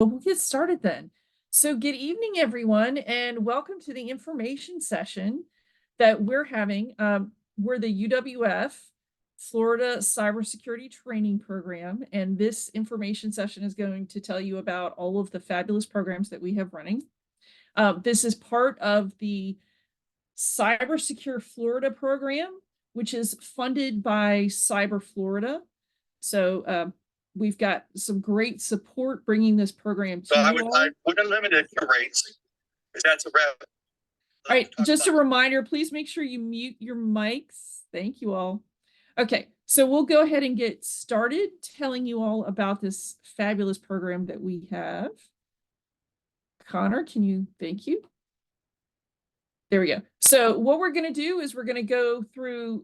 We'll get started then. So good evening, everyone, and welcome to the information session that we're having. We're the UWF Florida Cybersecurity Training Program, and this information session is going to tell you about all of the fabulous programs that we have running. This is part of the Cybersecure Florida program, which is funded by Cyber Florida. So we've got some great support bringing this program to you all. I would eliminate your rates. That's a wrap. All right, just a reminder, please make sure you mute your mics. Thank you all. Okay, so we'll go ahead and get started telling you all about this fabulous program that we have. Connor, can you, thank you. There we go. So what we're going to do is we're going to go through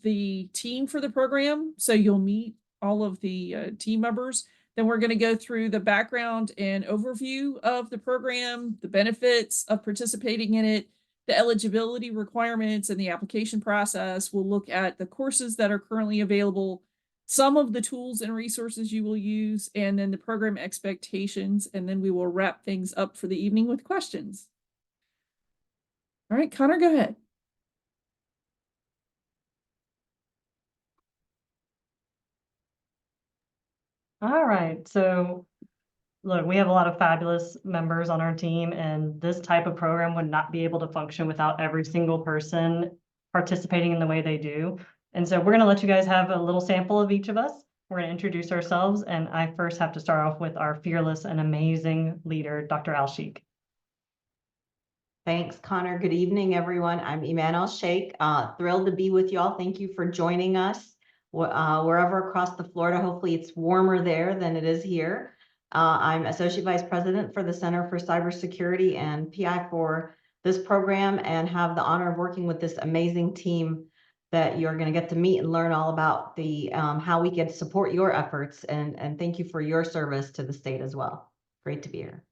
the team for the program. So you'll meet all of the team members. Then we're going to go through the background and overview of the program, the benefits of participating in it, the eligibility requirements and the application process. We'll look at the courses that are currently available, some of the tools and resources you will use, and then the program expectations. And then we will wrap things up for the evening with questions. All right, Connor, go ahead. All right, so look, we have a lot of fabulous members on our team, and this type of program would not be able to function without every single person participating in the way they do. And so we're going to let you guys have a little sample of each of us. We're going to introduce ourselves, and I first have to start off with our fearless and amazing leader, Dr. Al Sheikh. Thanks, Connor. Good evening, everyone. I'm Iman Al Sheikh. Thrilled to be with y'all. Thank you for joining us. Wherever across the Florida, hopefully it's warmer there than it is here. I'm Associate Vice President for the Center for Cybersecurity and PI for this program, and have the honor of working with this amazing team that you're going to get to meet and learn all about the how we can support your efforts. And thank you for your service to the state as well. Great to be here.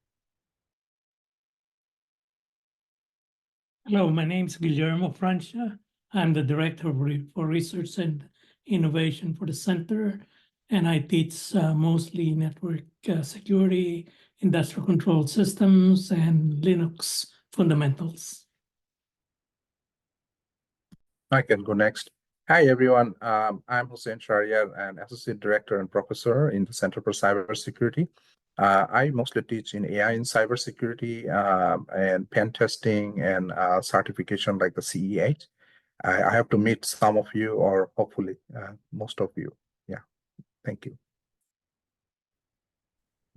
Hello, my name is Guillermo Francia. I'm the Director for Research and Innovation for the Center, and I teach mostly network security, industrial control systems, and Linux fundamentals. I can go next. Hi, everyone. I'm Hussein Shariar, an Associate Director and Professor in the Center for Cybersecurity. I mostly teach in AI in cybersecurity and pen testing and certification like the CEH. I have to meet some of you, or hopefully most of you. Yeah, thank you.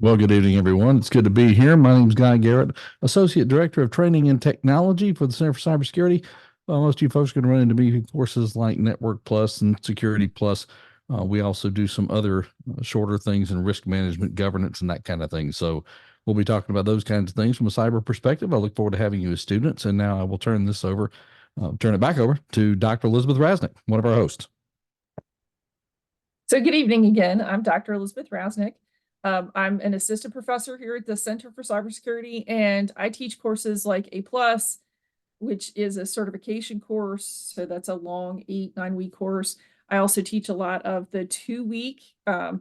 Well, good evening, everyone. It's good to be here. My name is Guy Garrett, Associate Director of Training and Technology for the Center for Cybersecurity. Most of you folks are going to run into me courses like Network Plus and Security Plus. We also do some other shorter things in risk management, governance, and that kind of thing. So we'll be talking about those kinds of things from a cyber perspective. I look forward to having you as students. And now I will turn it back over to Dr. Elizabeth Rasnick, one of our hosts. So good evening again. I'm Dr. Elizabeth Rasnick. I'm an assistant professor here at the Center for Cybersecurity, and I teach courses like A+, which is a certification course. So that's a long 8-9 week course. I also teach a lot of the 2-week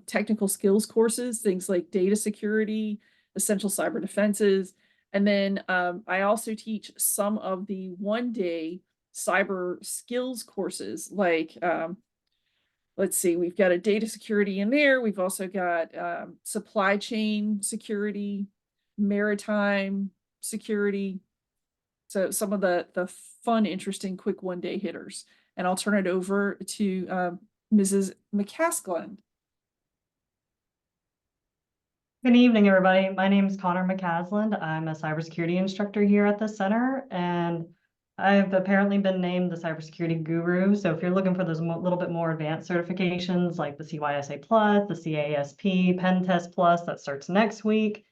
technical skills courses, things like data security, essential cyber defenses. And then I also teach some of the 1-day cyber skills courses, like, let's see, we've got a data security in there. We've also got supply chain security, maritime security. So some of the fun, interesting, quick 1-day hitters. And I'll turn it over to Mrs. McCaskland. Good evening, everybody. My name is Connor McCaslin. I'm a cybersecurity instructor here at the center, and I've apparently been named the cybersecurity guru. So if you're looking for those little bit more advanced certifications like the CYSA Plus, the CASP, Pen Test Plus, that starts next week.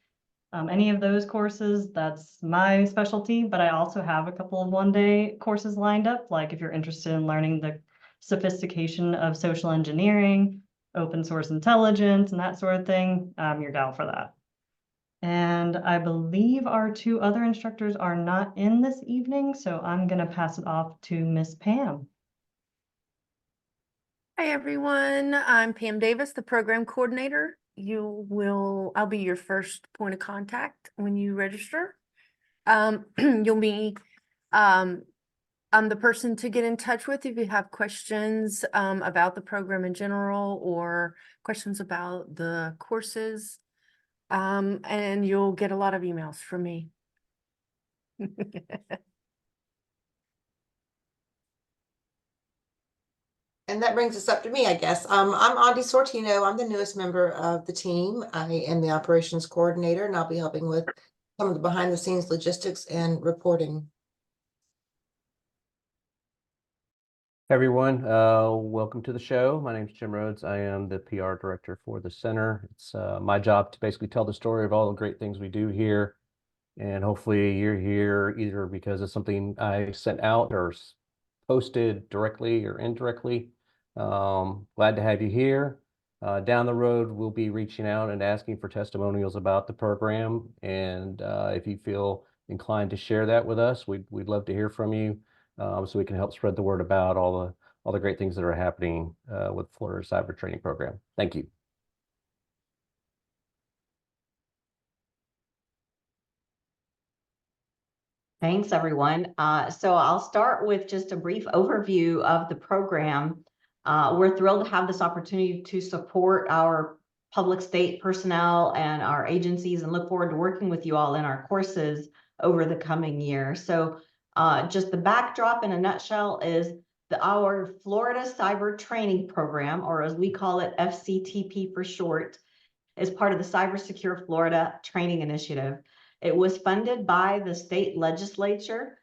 Any of those courses, that's my specialty, but I also have a couple of 1-day courses lined up. Like if you're interested in learning the sophistication of social engineering, open source intelligence, and that sort of thing, you're down for that. And I believe our 2 other instructors are not in this evening, so I'm going to pass it off to Miss Pam. Hi, everyone. I'm Pam Davis, the program coordinator I'll be your first point of contact when you register. You'll be, I'm the person to get in touch with if you have questions, about the program in general or questions about the courses. And you'll get a lot of emails from me. And that brings us up to me, I guess. I'm Auntie Sortino. I'm the newest member of the team. I am the operations coordinator, and I'll be helping with some of the behind the scenes logistics and reporting. Hey everyone, welcome to the show. My name is Jim Rhodes. I am the PR director for the center. It's my job to basically tell the story of all the great things we do here. And hopefully you're here either because of something I sent out or posted directly or indirectly. Glad to have you here. Down the road, we'll be reaching out and asking for testimonials about the program. And if you feel inclined to share that with us, we'd love to hear from you. So we can help spread the word about all the great things that are happening with Florida Cyber Training Program. Thank you. Thanks, everyone. So I'll start with just a brief overview of the program. We're thrilled to have this opportunity to support our public state personnel and our agencies and look forward to working with you all in our courses over the coming year. So just the backdrop in a nutshell is our Florida Cyber Training Program, or as we call it, FCTP for short, is part of the Cybersecure Florida Training Initiative. It was funded by the state legislature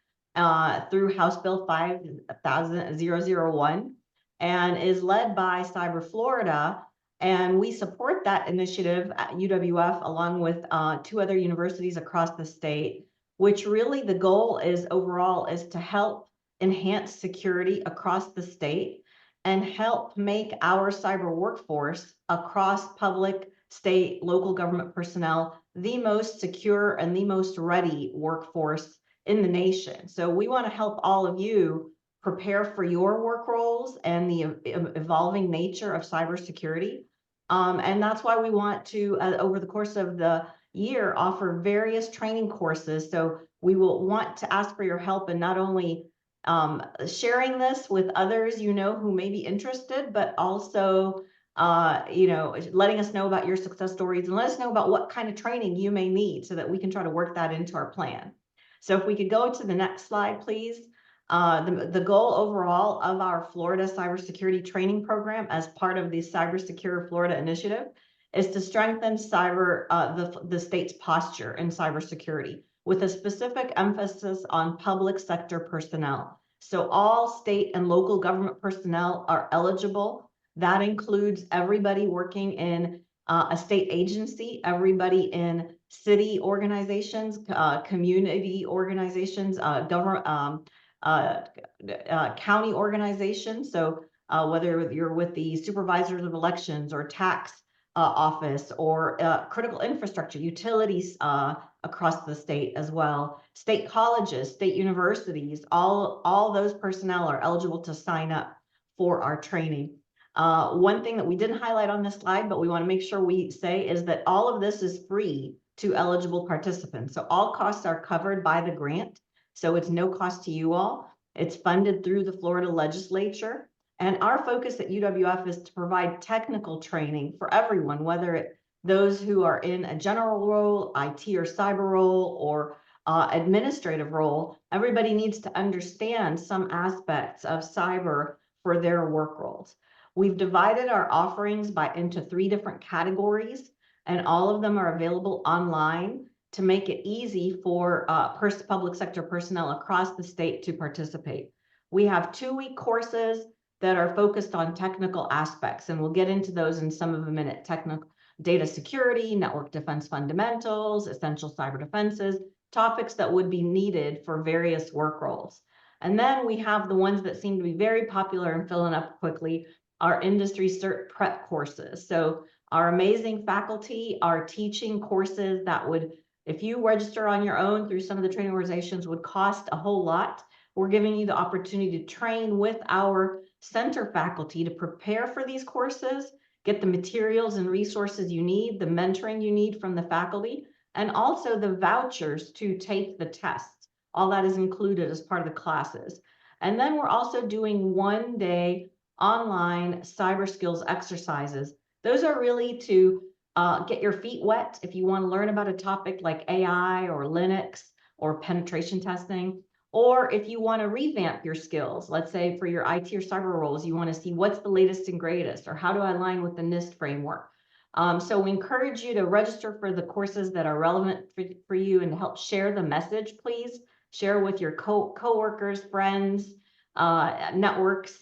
through House Bill 5001 and is led by Cyber Florida. And we support that initiative at UWF along with 2 other universities across the state, which really the goal is overall is to help enhance security across the state and help make our cyber workforce across public, state, local government personnel the most secure and the most ready workforce in the nation. So we want to help all of you prepare for your work roles and the evolving nature of cybersecurity. And that's why we want to, over the course of the year, offer various training courses. So we will want to ask for your help in not only sharing this with others you know who may be interested, but also letting us know about your success stories and let us know about what kind of training you may need so that we can try to work that into our plan. So if we could go to the next slide, please. The goal overall of our Florida Cybersecurity Training Program as part of the Cybersecure Florida Initiative is to strengthen the state's posture in cybersecurity with a specific emphasis on public sector personnel. So all state and local government personnel are eligible. That includes everybody working in a state agency, everybody in city organizations, community organizations, county organizations. So whether you're with the supervisors of elections or tax office or critical infrastructure, utilities across the state as well, state colleges, state universities, all those personnel are eligible to sign up for our training. One thing that we didn't highlight on this slide, but we want to make sure we say is that all of this is free to eligible participants. So all costs are covered by the grant. So it's no cost to you all. It's funded through the Florida legislature. And our focus at UWF is to provide technical training for everyone, whether it's those who are in a general role, IT or cyber role, or administrative role. Everybody needs to understand some aspects of cyber for their work roles. We've divided our offerings into 3 different categories, and all of them are available online to make it easy for public sector personnel across the state to participate. We have 2-week courses that are focused on technical aspects, and we'll get into those in some of them in a minute. Technical data security, network defense fundamentals, essential cyber defenses, topics that would be needed for various work roles. And then we have the ones that seem to be very popular and filling up quickly, our industry cert prep courses. So our amazing faculty are teaching courses that would, if you register on your own through some of the training organizations, would cost a whole lot. We're giving you the opportunity to train with our center faculty to prepare for these courses get the materials and resources you need, the mentoring you need from the faculty, and also the vouchers to take the tests. All that is included as part of the classes. And then we're also doing 1-day online cyber skills exercises. Those are really to get your feet wet if you want to learn about a topic like AI or Linux or penetration testing, or if you want to revamp your skills. Let's say for your IT or cyber roles, you want to see what's the latest and greatest, or how do I align with the NIST framework. So we encourage you to register for the courses that are relevant for you, and to help share the message, please. Share with your co-workers, friends, networks.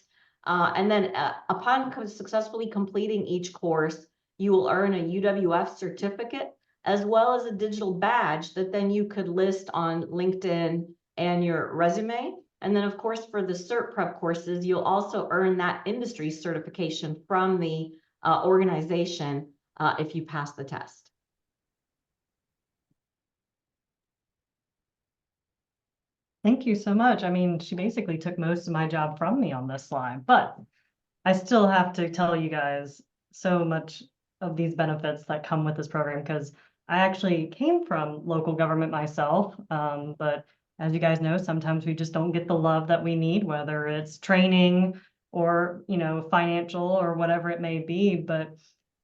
And then upon successfully completing each course, you will earn a UWF certificate, as well as a digital badge that then you could list on LinkedIn and your resume. And then, of course, for the cert prep courses, you'll also earn that industry certification from the organization if you pass the test. Thank you so much. I mean, she basically took most of my job from me on this slide, but I still have to tell you guys so much of these benefits that come with this program, because I actually came from local government myself. But as you guys know, sometimes we just don't get the love that we need, whether it's training or, you know, financial or whatever it may be. But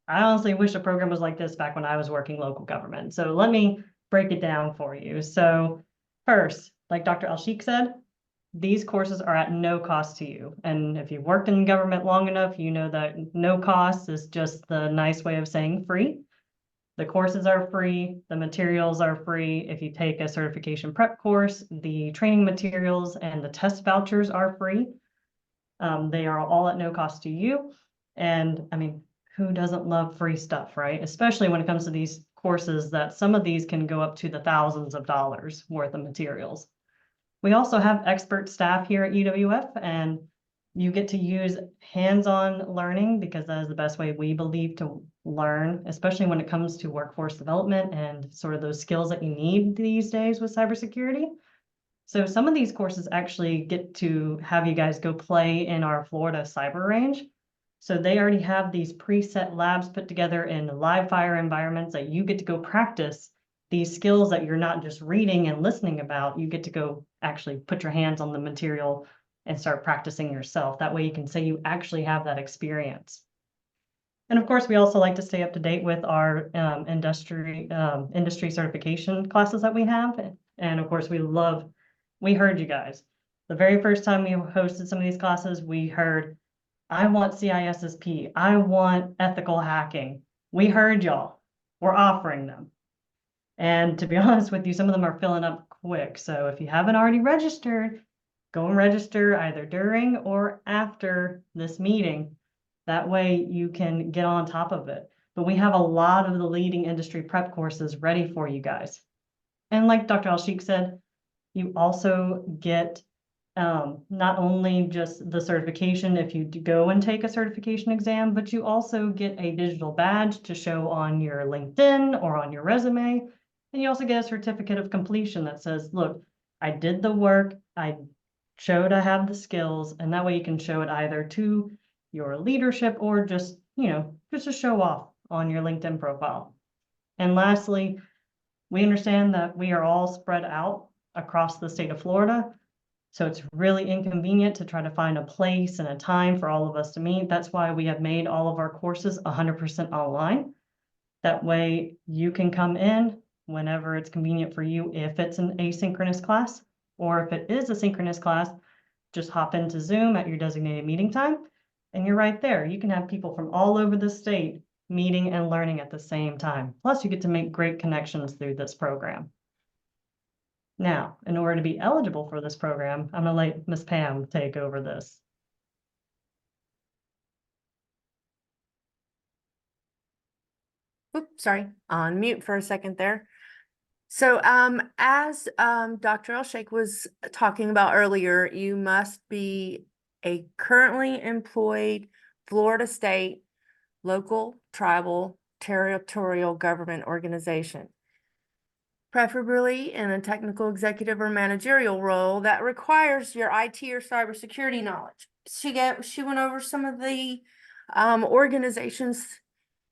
I honestly wish a program was like this back when I was working local government. So let me break it down for you. So first, like Dr. Al-Sheikh said, these courses are at no cost to you. And if you've worked in government long enough, you know that no cost is just the nice way of saying free. The courses are free, the materials are free. If you take a certification prep course, the training materials and the test vouchers are free. They are all at no cost to you. And I mean, who doesn't love free stuff, right? Especially when it comes to these courses, that some of these can go up to the thousands of dollars worth of materials. We also have expert staff here at UWF, and you get to use hands-on learning, because that is the best way we believe to learn, especially when it comes to workforce development and sort of those skills that you need these days with cybersecurity. So some of these courses actually get to have you guys go play in our Florida cyber range. So they already have these preset labs put together in live fire environments that you get to go practice these skills that you're not just reading and listening about. You get to go actually put your hands on the material and start practicing yourself. That way you can say you actually have that experience. And of course, we also like to stay up to date with our industry certification classes that we have. And of course, we heard you guys. The very first time we hosted some of these classes, we heard, I want CISSP, I want ethical hacking. We heard y'all. We're offering them. And to be honest with you, some of them are filling up quick. So if you haven't already registered, go and register either during or after this meeting. That way you can get on top of it. But we have a lot of the leading industry prep courses ready for you guys. And like Dr. Al-Sheikh said, you also get not only just the certification if you go and take a certification exam, but you also get a digital badge to show on your LinkedIn or on your resume. And you also get a certificate of completion that says, look, I did the work, I showed I have the skills, and that way you can show it either to your leadership or just, you know, just to show off on your LinkedIn profile. And lastly, we understand that we are all spread out across the state of Florida. So it's really inconvenient to try to find a place and a time for all of us to meet. That's why we have made all of our courses 100% online. That way you can come in whenever it's convenient for you, if it's an asynchronous class, or if it is a synchronous class, just hop into Zoom at your designated meeting time, and you're right there. You can have people from all over the state meeting and learning at the same time. Plus, you get to make great connections through this program. Now, in order to be eligible for this program, I'm going to let Ms. Pam take over this. Oops, sorry, on mute for a second there. So as Dr. Al-Sheikh was talking about earlier, you must be a currently employed Florida state, local, tribal, territorial government organization, preferably in a technical executive or managerial role that requires your IT or cybersecurity knowledge. She went over some of the organizations,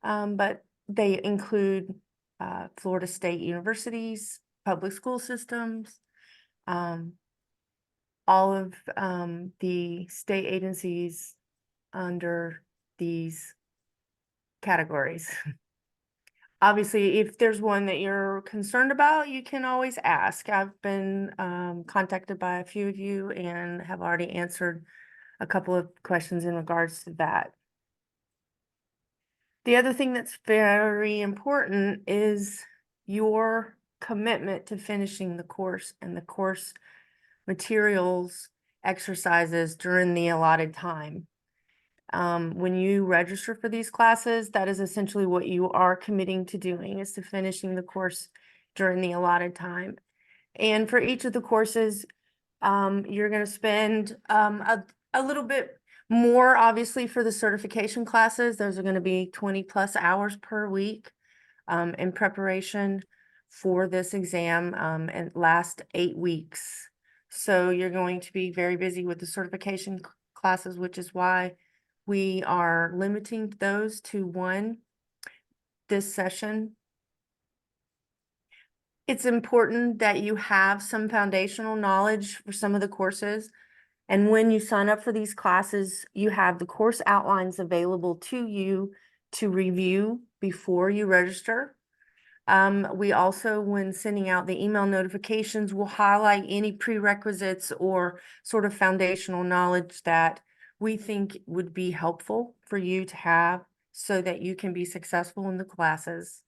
but they include Florida State universities, public school systems, all of the state agencies under these categories. Obviously, if there's one that you're concerned about, you can always ask. I've been contacted by a few of you and have already answered a couple of questions in regards to that. The other thing that's very important is your commitment to finishing the course and the course materials, exercises during the allotted time. When you register for these classes, that is essentially what you are committing to doing, is to finishing the course during the allotted time. And for each of the courses, you're going to spend a little bit more, obviously, for the certification classes. Those are going to be 20+ hours per week in preparation for this exam, and last 8 weeks. So you're going to be very busy with the certification classes, which is why we are limiting those to 1 this session. It's important that you have some foundational knowledge for some of the courses. And when you sign up for these classes, you have the course outlines available to you to review before you register. We also, when sending out the email notifications, will highlight any prerequisites or sort of foundational knowledge that we think would be helpful for you to have so that you can be successful in the classes.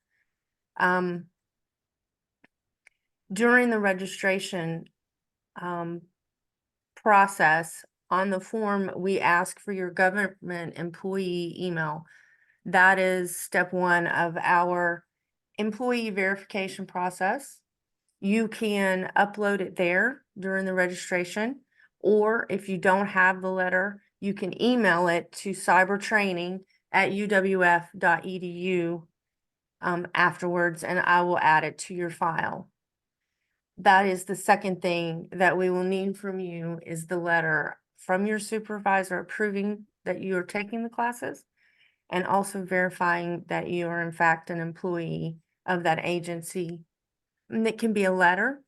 During the registration process, on the form, we ask for your government employee email. That is step 1 of our employee verification process. You can upload it there during the registration, or if you don't have the letter, you can email it to cybertraining@uwf.edu afterwards, and I will add it to your file. That is the second thing that we will need from you, is the letter from your supervisor approving that you are taking the classes, and also verifying that you are in fact an employee of that agency. And it can be a letter,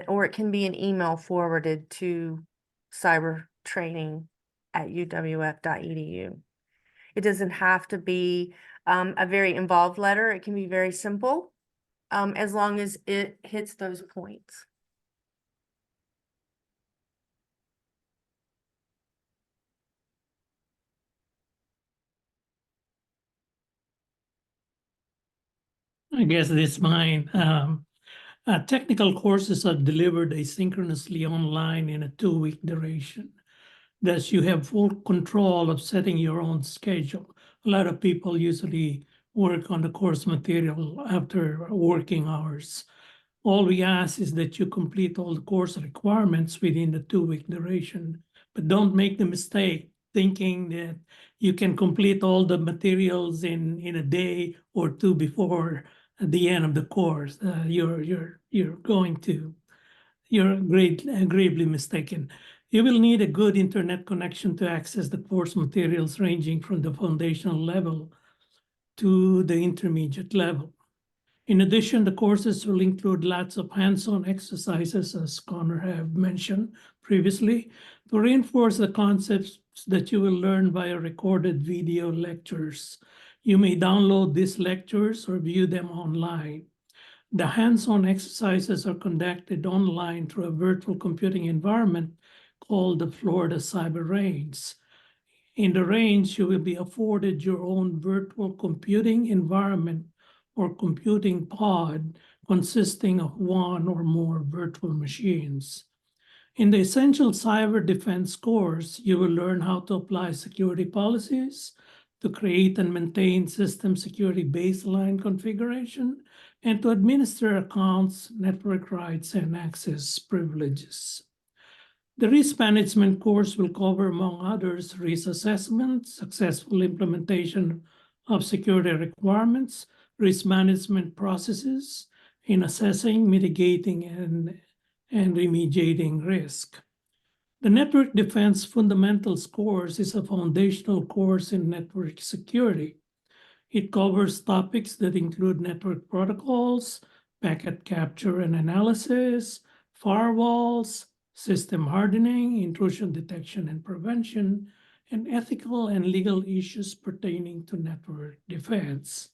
or it can be an email forwarded to cybertraining@uwf.edu. It doesn't have to be a very involved letter. It can be very simple, as long as it hits those points. I guess this mine. Technical courses are delivered asynchronously online in a 2-week duration. Thus, you have full control of setting your own schedule. A lot of people usually work on the course material after working hours. All we ask is that you complete all the course requirements within the 2-week duration, but don't make the mistake thinking that you can complete all the materials in a day or 2 before the end of the course. You're gravely mistaken. You will need a good internet connection to access the course materials, ranging from the foundational level to the intermediate level. In addition, the courses will include lots of hands-on exercises, as Connor have mentioned previously, to reinforce the concepts that you will learn via recorded video lectures. You may download these lectures or view them online. The hands-on exercises are conducted online through a virtual computing environment called the Florida Cyber Range. In the range, you will be afforded your own virtual computing environment or computing pod consisting of 1 or more virtual machines. In the Essential Cyber Defense course, you will learn how to apply security policies, to create and maintain system security baseline configuration, and to administer accounts, network rights, and access privileges. The risk management course will cover, among others, risk assessment, successful implementation of security requirements, risk management processes in assessing, mitigating, and remediating risk. The Network Defense Fundamentals course is a foundational course in network security. It covers topics that include network protocols, packet capture and analysis, firewalls, system hardening, intrusion detection and prevention, and ethical and legal issues pertaining to network defense.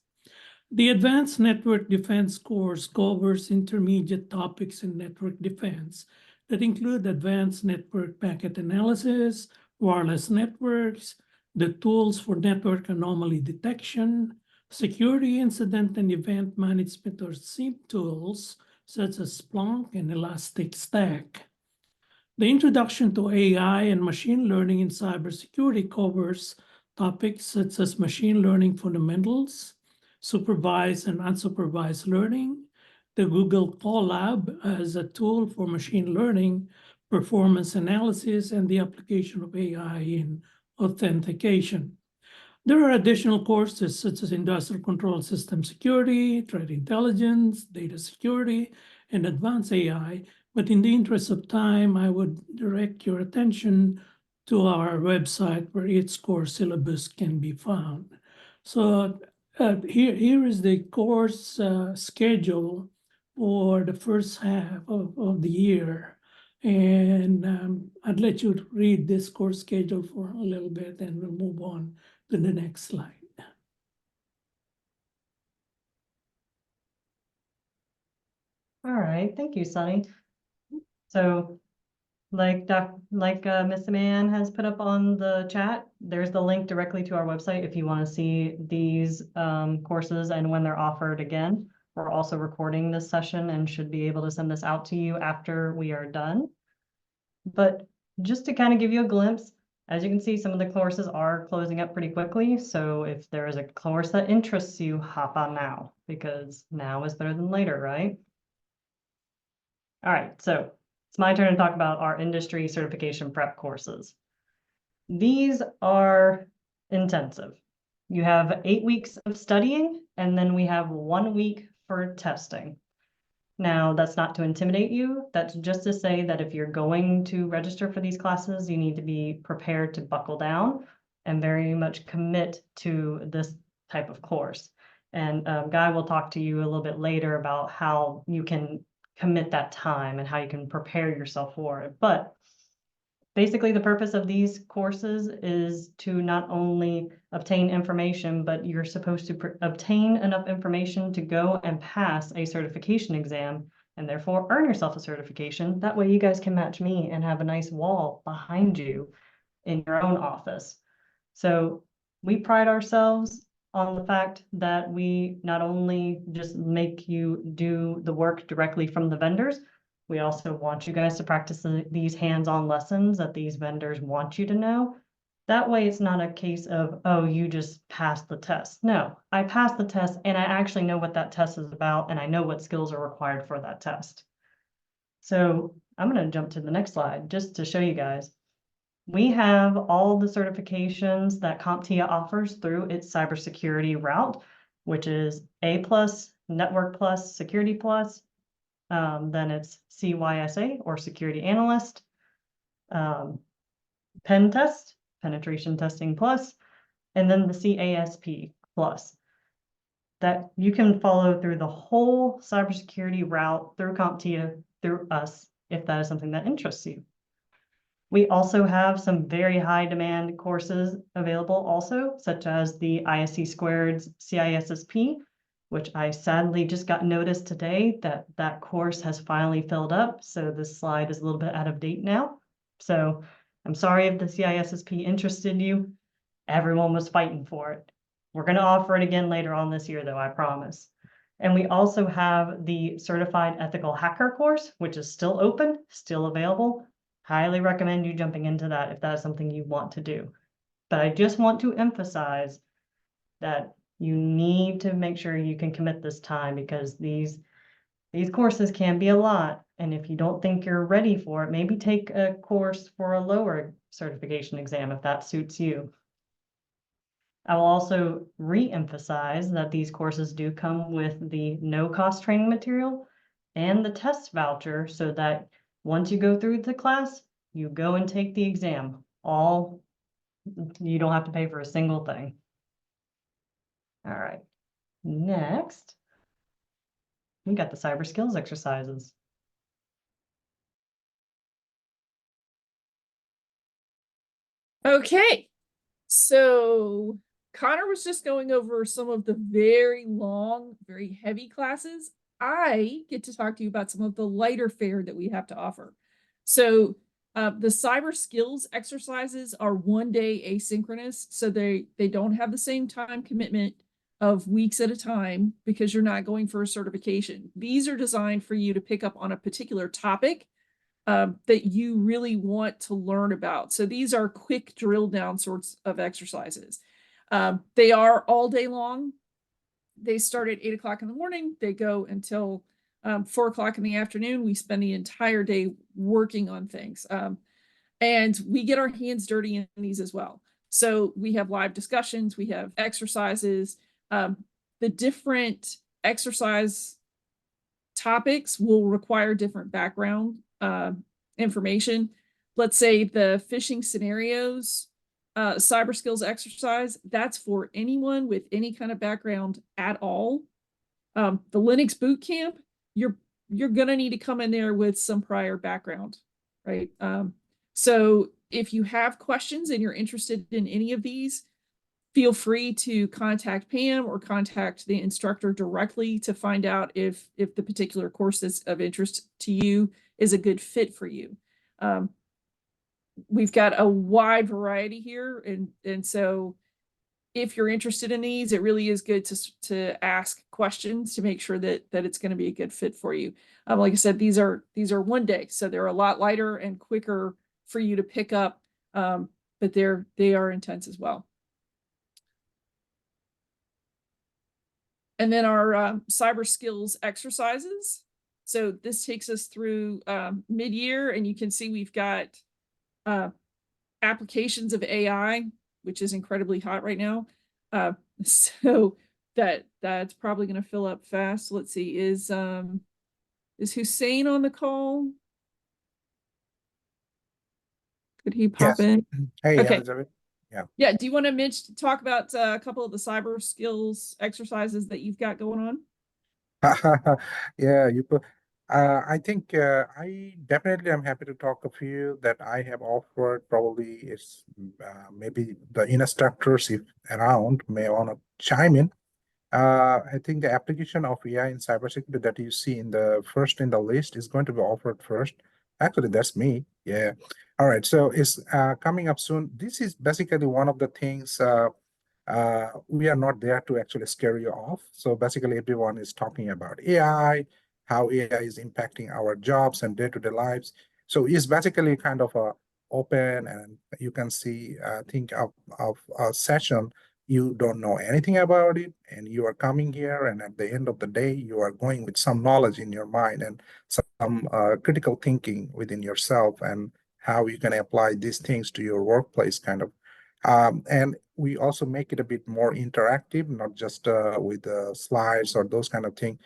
The Advanced Network Defense course covers intermediate topics in network defense that include advanced network packet analysis, wireless networks, the tools for network anomaly detection, security incident and event management or SIEM tools, such as Splunk and Elastic Stack. The Introduction to AI and Machine Learning in Cybersecurity covers topics such as machine learning fundamentals, supervised and unsupervised learning, the Google Colab as a tool for machine learning, performance analysis, and the application of AI in authentication. There are additional courses such as Industrial Control System Security, Threat Intelligence, Data Security, and Advanced AI, but in the interest of time, I would direct your attention to our website where its course syllabus can be found. So here is the course schedule for the first half of the year. And I'd let you read this course schedule for a little bit and we'll move on to the next slide. All right, thank you, Sunny. So like Miss Mann has put up on the chat, there's the link directly to our website if you want to see these courses and when they're offered again. We're also recording this session and should be able to send this out to you after we are done. But just to kind of give you a glimpse, as you can see, some of the courses are closing up pretty quickly. So if there is a course that interests you, hop on now, because now is better than later, right? All right, so it's my turn to talk about our industry certification prep courses. These are intensive. You have 8 weeks of studying, and then we have 1 week for testing. Now, that's not to intimidate you. That's just to say that if you're going to register for these classes, you need to be prepared to buckle down and very much commit to this type of course. And Guy will talk to you a little bit later about how you can commit that time and how you can prepare yourself for it. But basically, the purpose of these courses is to not only obtain information, but you're supposed to obtain enough information to go and pass a certification exam and therefore earn yourself a certification. That way you guys can match me and have a nice wall behind you in your own office. So we pride ourselves on the fact that we not only just make you do the work directly from the vendors, we also want you guys to practice these hands-on lessons that these vendors want you to know. That way it's not a case of, oh, you just passed the test. No, I passed the test and I actually know what that test is about and I know what skills are required for that test. So I'm going to jump to the next slide just to show you guys. We have all the certifications that CompTIA offers through its cybersecurity route, which is A+, Network Plus, Security Plus. Then it's CYSA or Security Analyst, Pen Test, Penetration Testing Plus, and then the CASP Plus. That you can follow through the whole cybersecurity route through CompTIA, through us, if that is something that interests you. We also have some very high demand courses available also, such as the ISC2 CISSP, which I sadly just got notice today that that course has finally filled up. So this slide is a little bit out of date now. So I'm sorry if the CISSP interested you. Everyone was fighting for it. We're going to offer it again later on this year, though, I promise. And we also have the Certified Ethical Hacker course, which is still open, still available. Highly recommend you jumping into that if that is something you want to do. But I just want to emphasize that you need to make sure you can commit this time, because these courses can be a lot. And if you don't think you're ready for it, maybe take a course for a lower certification exam if that suits you. I will also re-emphasize that these courses do come with the no-cost training material and the test voucher, so that once you go through the class, You go and take the exam. You don't have to pay for a single thing. All right, next, we got the cyber skills exercises. Okay, so Connor was just going over some of the very long, very heavy classes. I get to talk to you about some of the lighter fare that we have to offer. So the cyber skills exercises are 1 day asynchronous, so they don't have the same time commitment of weeks at a time because you're not going for a certification. These are designed for you to pick up on a particular topic that you really want to learn about. So these are quick drill down sorts of exercises. They are all day long. They start at 8 o'clock in the morning. They go until 4 o'clock in the afternoon. We spend the entire day working on things. And we get our hands dirty in these as well. So we have live discussions, we have exercises. The different exercise topics will require different background information. Let's say the phishing scenarios cyber skills exercise, that's for anyone with any kind of background at all. The Linux boot camp, you're gonna need to come in there with some prior background, right? So if you have questions and you're interested in any of these, feel free to contact Pam or contact the instructor directly to find out if the particular course that's of interest to you is a good fit for you. We've got a wide variety here, and so if you're interested in these, it really is good to ask questions to make sure that it's going to be a good fit for you. Like I said, these are 1 day, so they're a lot lighter and quicker for you to pick up, but they are intense as well. And then our cyber skills exercises. So this takes us through mid-year, and you can see we've got applications of AI, which is incredibly hot right now. So that's probably going to fill up fast. Let's see, is Hussein on the call? Could he pop in? Hey, Okay. Elizabeth. Yeah. Do you want to talk about a couple of the cyber skills exercises that you've got going on? Yeah, you put. I think I definitely am happy to talk a few that I have offered. Probably is maybe the instructors, if around, may want to chime in. I think the application of AI in cybersecurity that you see in the first in the list is going to be offered first. Actually, that's me. Yeah. All right. So it's coming up soon. This is basically one of the things. We are not there to actually scare you off. So basically, everyone is talking about AI, how AI is impacting our jobs and day-to-day lives. So it's basically kind of a open, and you can see, think of a session. You don't know anything about it, and you are coming here, and at the end of the day, you are going with some knowledge in your mind and some critical thinking within yourself, and how you can apply these things to your workplace, kind of. And we also make it a bit more interactive, not just with the slides or those kind of things.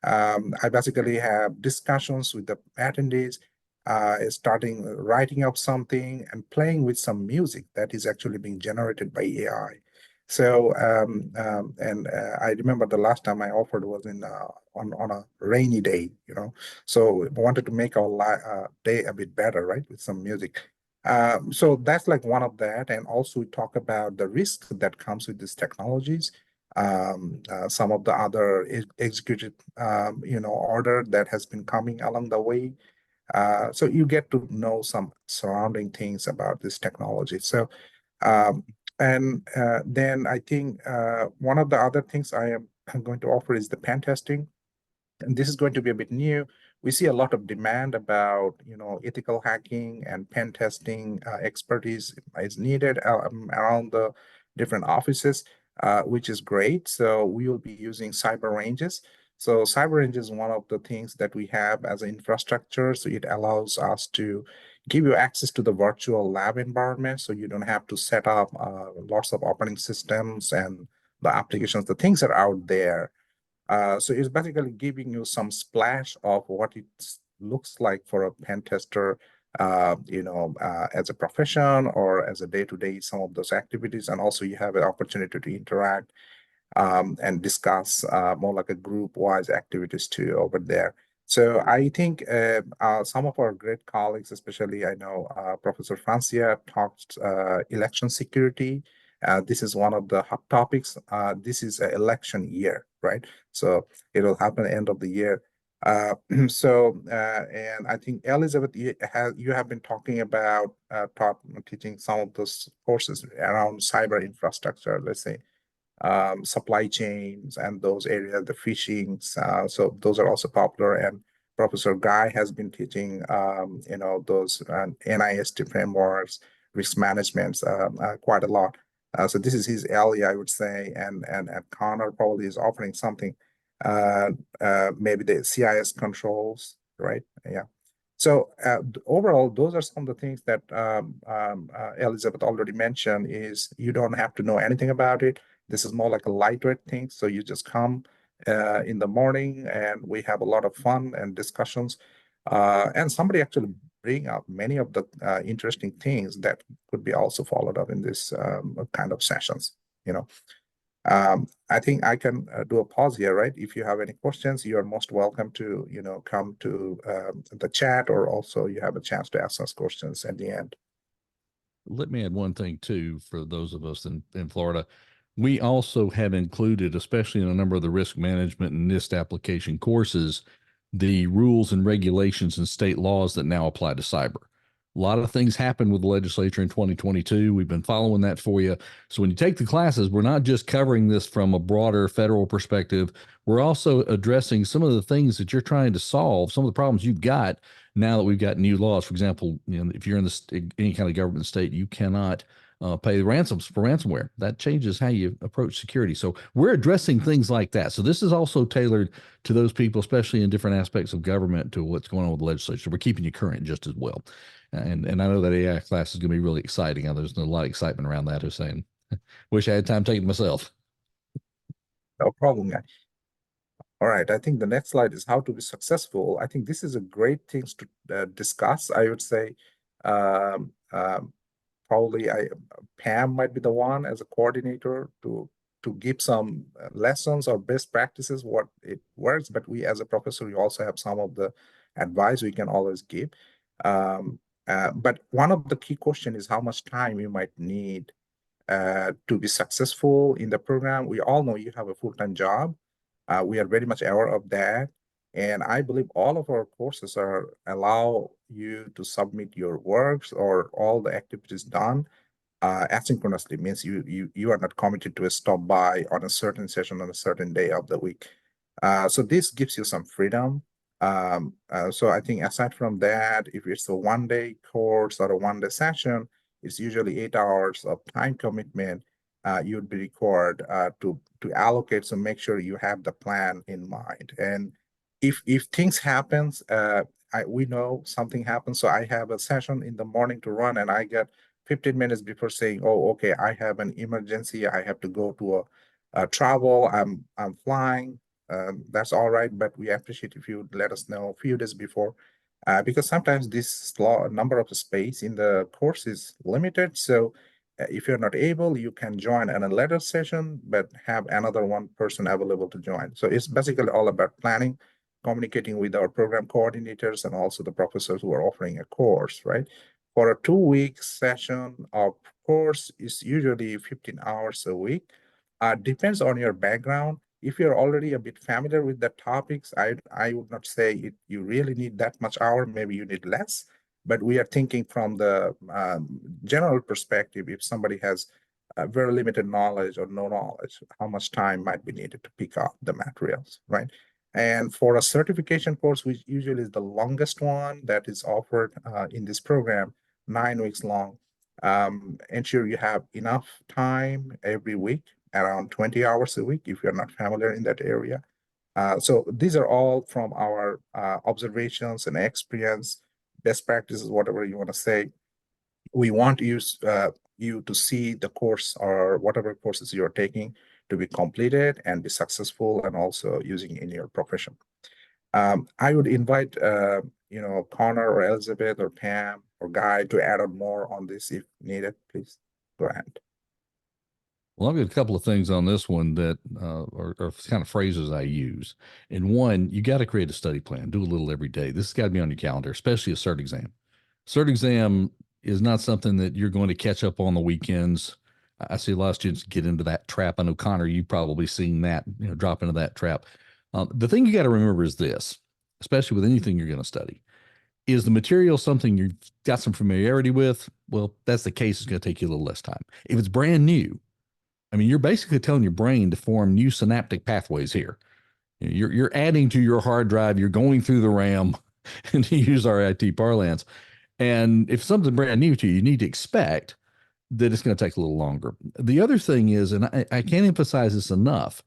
I basically have discussions with the attendees, starting writing up something and playing with some music that is actually being generated by AI. So, I remember the last time I offered was on a rainy day, So I wanted to make our day a bit better, right, with some music. So that's like one of that, and also we talk about the risk that comes with these technologies. Some of the other executive, order that has been coming along the way. So you get to know some surrounding things about this technology. So, then I think one of the other things I'm going to offer is the pen testing. And this is going to be a bit new. We see a lot of demand about, ethical hacking and pen testing expertise is needed around the different offices, which is great. So we will be using cyber ranges. So cyber range is one of the things that we have as an infrastructure. So it allows us to give you access to the virtual lab environment. So you don't have to set up lots of operating systems and the applications, the things that are out there. So it's basically giving you some splash of what it looks like for a pen tester as a profession or as a day-to-day, some of those activities. And also you have an opportunity to interact and discuss more like a group-wise activities too over there. So I think some of our great colleagues, especially I know Professor Francia talked election security. This is one of the hot topics. This is an election year, right? So it will happen at the end of the year. And I think Elizabeth, you have been talking about teaching some of those courses around cyber infrastructure, let's say, supply chains and those areas, the phishing. So those are also popular. And Professor Guy has been teaching, those NIST frameworks, risk management, quite a lot. So this is his area, I would say. And Connor probably is offering something, maybe the CIS controls, right? Yeah. So overall, those are some of the things that Elizabeth already mentioned. Is you don't have to know anything about it. This is more like a lightweight thing. So you just come in the morning and we have a lot of fun and discussions. And somebody actually bring up many of the interesting things that could be also followed up in this kind of sessions, I think I can do a pause here, right? If you have any questions, you are most welcome to, come to the chat, or also you have a chance to ask us questions at the end. Let me add one thing too, for those of us in Florida. We also have included, especially in a number of the risk management and NIST application courses, the rules and regulations and state laws that now apply to cyber. A lot of things happened with the legislature in 2022. We've been following that for you. So when you take the classes, we're not just covering this from a broader federal perspective. We're also addressing some of the things that you're trying to solve, some of the problems you've got now that we've got new laws. For example, if you're in any kind of government state, you cannot pay the ransoms for ransomware. That changes how you approach security. So we're addressing things like that. So this is also tailored to those people, especially in different aspects of government, to what's going on with the legislature. We're keeping you current just as well. And I know that AI class is going to be really exciting. There's a lot of excitement around that. Hussein, wish I had time to take it myself. No problem, guy. All right, I think the next slide is how to be successful. I think this is a great thing to discuss. I would say probably Pam might be the one as a coordinator to give some lessons or best practices, what it works. But we as a professor, we also have some of the advice we can always give. But one of the key questions is how much time you might need to be successful in the program. We all know you have a full-time job. We are very much aware of that. And I believe all of our courses allow you to submit your works or all the activities done asynchronously. Means you are not committed to a stop by on a certain session on a certain day of the week. So this gives you some freedom. So I think aside from that, if it's a one-day course or a one-day session, it's usually 8 hours of time commitment. You'd be required to allocate, so make sure you have the plan in mind. And if things happens, we know something happens. So I have a session in the morning to run, and I get 15 minutes before saying, "Oh, okay, I have an emergency. I have to go to a travel. I'm flying." That's all right, but we appreciate if you let us know a few days before, because sometimes this number of space in the course is limited. So if you're not able, you can join in a later session, but have another one person available to join. So it's basically all about planning, communicating with our program coordinators and also the professors who are offering a course, right? For a 2-week session of course is usually 15 hours a week. Depends on your background. If you're already a bit familiar with the topics, I would not say you really need that much hour. Maybe you need less. But we are thinking from the general perspective, if somebody has very limited knowledge or no knowledge, how much time might be needed to pick up the materials, right? And for a certification course, which usually is the longest one that is offered in this program, 9 weeks long, ensure you have enough time every week, around 20 hours a week, if you're not familiar in that area. So these are all from our observations and experience, best practices, whatever you want to say. We want you to see the course or whatever courses you're taking to be completed and be successful, and also using in your profession. I would invite Connor or Elizabeth or Pam or Guy to add on more on this if needed, please go ahead. Well, I've got a couple of things on this one that are kind of phrases I use. And one, you got to create a study plan, do a little every day. This has got to be on your calendar, especially a CERT exam. CERT exam is not something that you're going to catch up on the weekends. I see a lot of students get into that trap. I know, Connor, you've probably seen that, drop into that trap. The thing you got to remember is this, especially with anything you're going to study. Is the material something you've got some familiarity with? Well, that's the case. It's going to take you a little less time. If it's brand new, I mean, you're basically telling your brain to form new synaptic pathways here. You're adding to your hard drive. You're going through the RAM, and to use our IT parlance. And if something's brand new to you, you need to expect that it's going to take a little longer. The other thing is, and I can't emphasize this enough,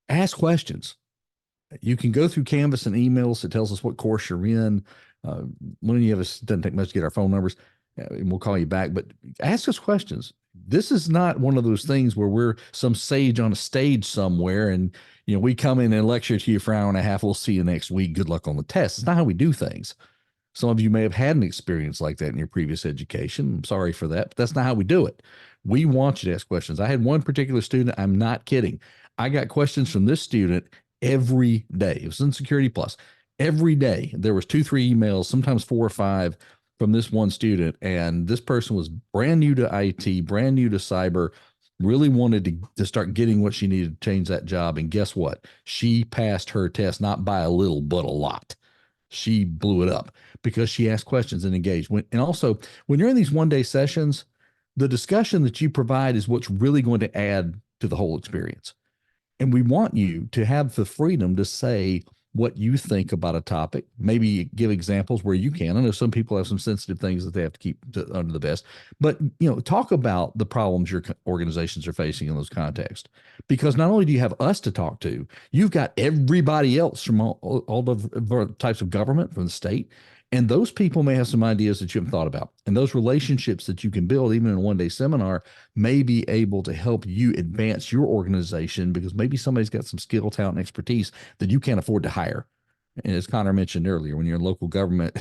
ask questions. You can go through Canvas and emails. It tells us what course you're in. Many of us, doesn't take much to get our phone numbers, and we'll call you back. But ask us questions. This is not one of those things where we're some sage on a stage somewhere and we come in and lecture to you for an hour and a half. We'll see you next week. Good luck on the test. It's not how we do things. Some of you may have had an experience like that in your previous education. I'm sorry for that, but that's not how we do it. We want you to ask questions. I had one particular student, I'm not kidding. I got questions from this student every day. It was in Security Plus. Every day there was 2-3 emails, sometimes 4 or 5 from this one student. And this person was brand new to IT, brand new to cyber, really wanted to start getting what she needed to change that job. And guess what? She passed her test, not by a little, but a lot. She blew it up because she asked questions and engaged. And also, when you're in these one-day sessions, the discussion that you provide is what's really going to add to the whole experience. And we want you to have the freedom to say what you think about a topic, maybe give examples where you can. I know some people have some sensitive things that they have to keep under the vest, but talk about the problems your organizations are facing in those contexts. Because not only do you have us to talk to, you've got everybody else from all the types of government, from the state, and those people may have some ideas that you haven't thought about. And those relationships that you can build even in a one-day seminar may be able to help you advance your organization, because maybe somebody's got some skill, talent, and expertise that you can't afford to hire. And as Connor mentioned earlier, when you're in local government,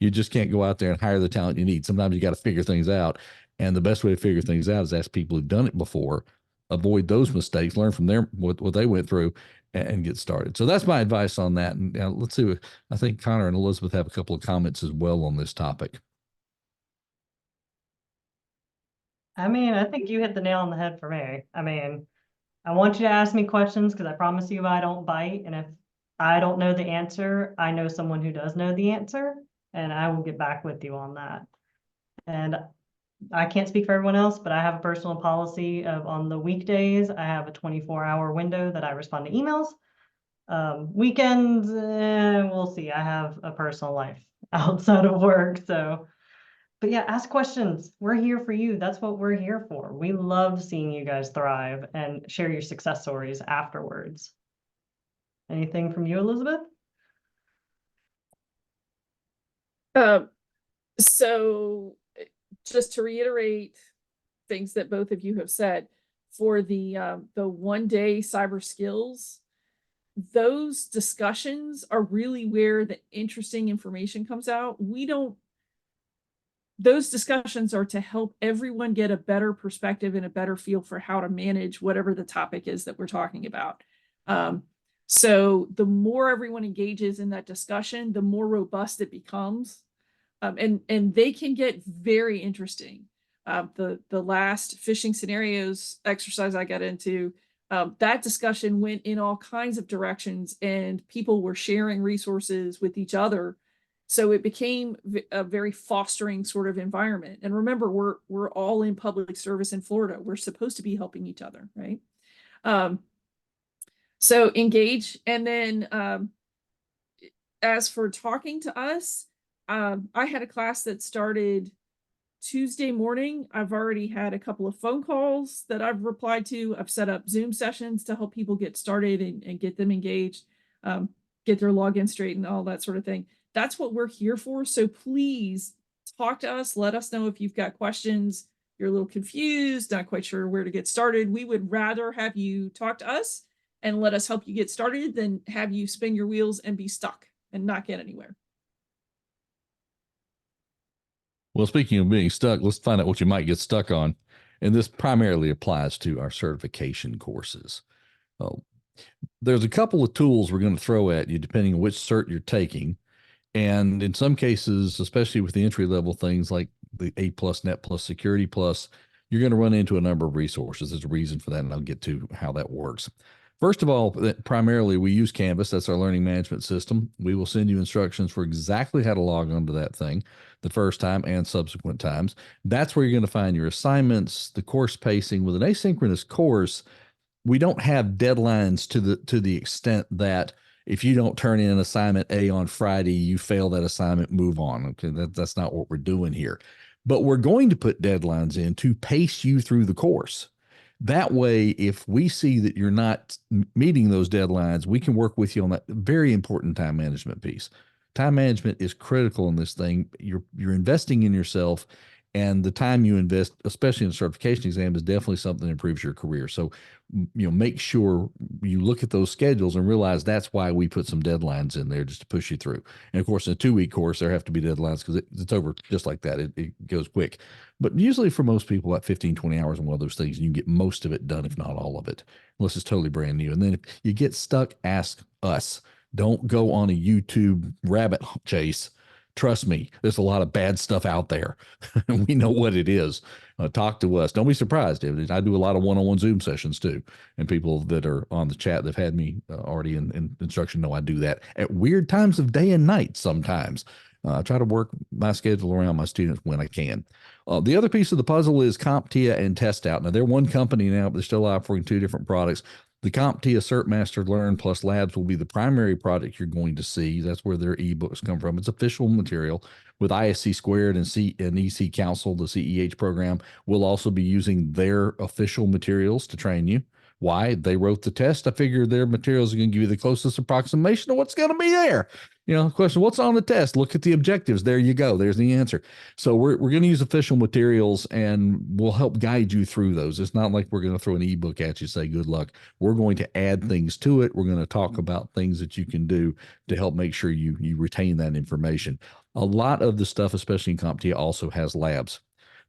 you just can't go out there and hire the talent you need. Sometimes you got to figure things out. And the best way to figure things out is ask people who've done it before, avoid those mistakes, learn from what they went through, and get started. So that's my advice on that. And let's see. I think Connor and Elizabeth have a couple of comments as well on this topic. I mean, I think you hit the nail on the head for me. I mean, I want you to ask me questions because I promise you I don't bite. And if I don't know the answer, I know someone who does know the answer, and I will get back with you on that. And I can't speak for everyone else, but I have a personal policy of, on the weekdays, I have a 24-hour window that I respond to emails. Weekends, we'll see. I have a personal life outside of work. So, but yeah, ask questions. We're here for you. That's what we're here for. We love seeing you guys thrive and share your success stories afterwards. Anything from you, Elizabeth? So just to reiterate things that both of you have said, for the one-day cyber skills, those discussions are really where the interesting information comes out. Those discussions are to help everyone get a better perspective and a better feel for how to manage whatever the topic is that we're talking about. So the more everyone engages in that discussion, the more robust it becomes. And they can get very interesting. The last phishing scenarios exercise I got into, that discussion went in all kinds of directions, and people were sharing resources with each other. So it became a very fostering sort of environment. And remember, we're all in public service in Florida. We're supposed to be helping each other, right? So engage. And then as for talking to us, I had a class that started Tuesday morning. I've already had a couple of phone calls that I've replied to. I've set up Zoom sessions to help people get started and get them engaged, get their login straight and all that sort of thing. That's what we're here for. So please talk to us. Let us know if you've got questions, you're a little confused, not quite sure where to get started. We would rather have you talk to us and let us help you get started than have you spin your wheels and be stuck and not get anywhere. Well, speaking of being stuck, let's find out what you might get stuck on. And this primarily applies to our certification courses. Oh, there's a couple of tools we're going to throw at you depending on which cert you're taking. And in some cases, especially with the entry level things like the A plus, Net plus, Security plus, you're going to run into a number of resources. There's a reason for that, and I'll get to how that works. First of all, primarily we use Canvas. That's our learning management system. We will send you instructions for exactly how to log onto that thing the first time and subsequent times. That's where you're going to find your assignments, the course pacing. With an asynchronous course, we don't have deadlines to the extent that if you don't turn in assignment A on Friday, you fail that assignment, move on. Okay, that's not what we're doing here. But we're going to put deadlines in to pace you through the course. That way, if we see that you're not meeting those deadlines, we can work with you on that very important time management piece. Time management is critical in this thing. You're investing in yourself, and the time you invest, especially in a certification exam, is definitely something that improves your career. So, make sure you look at those schedules and realize that's why we put some deadlines in there just to push you through. And of course, in a 2-week course, there have to be deadlines because it's over just like that. It goes quick. But usually for most people, about 15, 20 hours on one of those things, and you can get most of it done, if not all of it, unless it's totally brand new. And then if you get stuck, ask us. Don't go on a YouTube rabbit chase. Trust me, there's a lot of bad stuff out there. We know what it is. Talk to us. Don't be surprised. I do a lot of one-on-one Zoom sessions too. And people that are on the chat that have had me already in instruction know I do that at weird times of day and night sometimes. I try to work my schedule around my students when I can. The other piece of the puzzle is CompTIA and Test Out. Now, they're one company now, but they're still offering 2 different products. The CompTIA Cert Master Learn Plus Labs will be the primary product you're going to see. That's where their ebooks come from. It's official material with ISC Squared and EC-Council, the CEH program. We'll also be using their official materials to train you. Why? They wrote the test. I figure their materials are going to give you the closest approximation of what's going to be there. Question, what's on the test? Look at the objectives. There you go. There's the answer. So we're going to use official materials, and we'll help guide you through those. It's not like we're going to throw an ebook at you, say good luck. We're going to add things to it. We're going to talk about things that you can do to help make sure you retain that information. A lot of the stuff, especially in CompTIA, also has labs.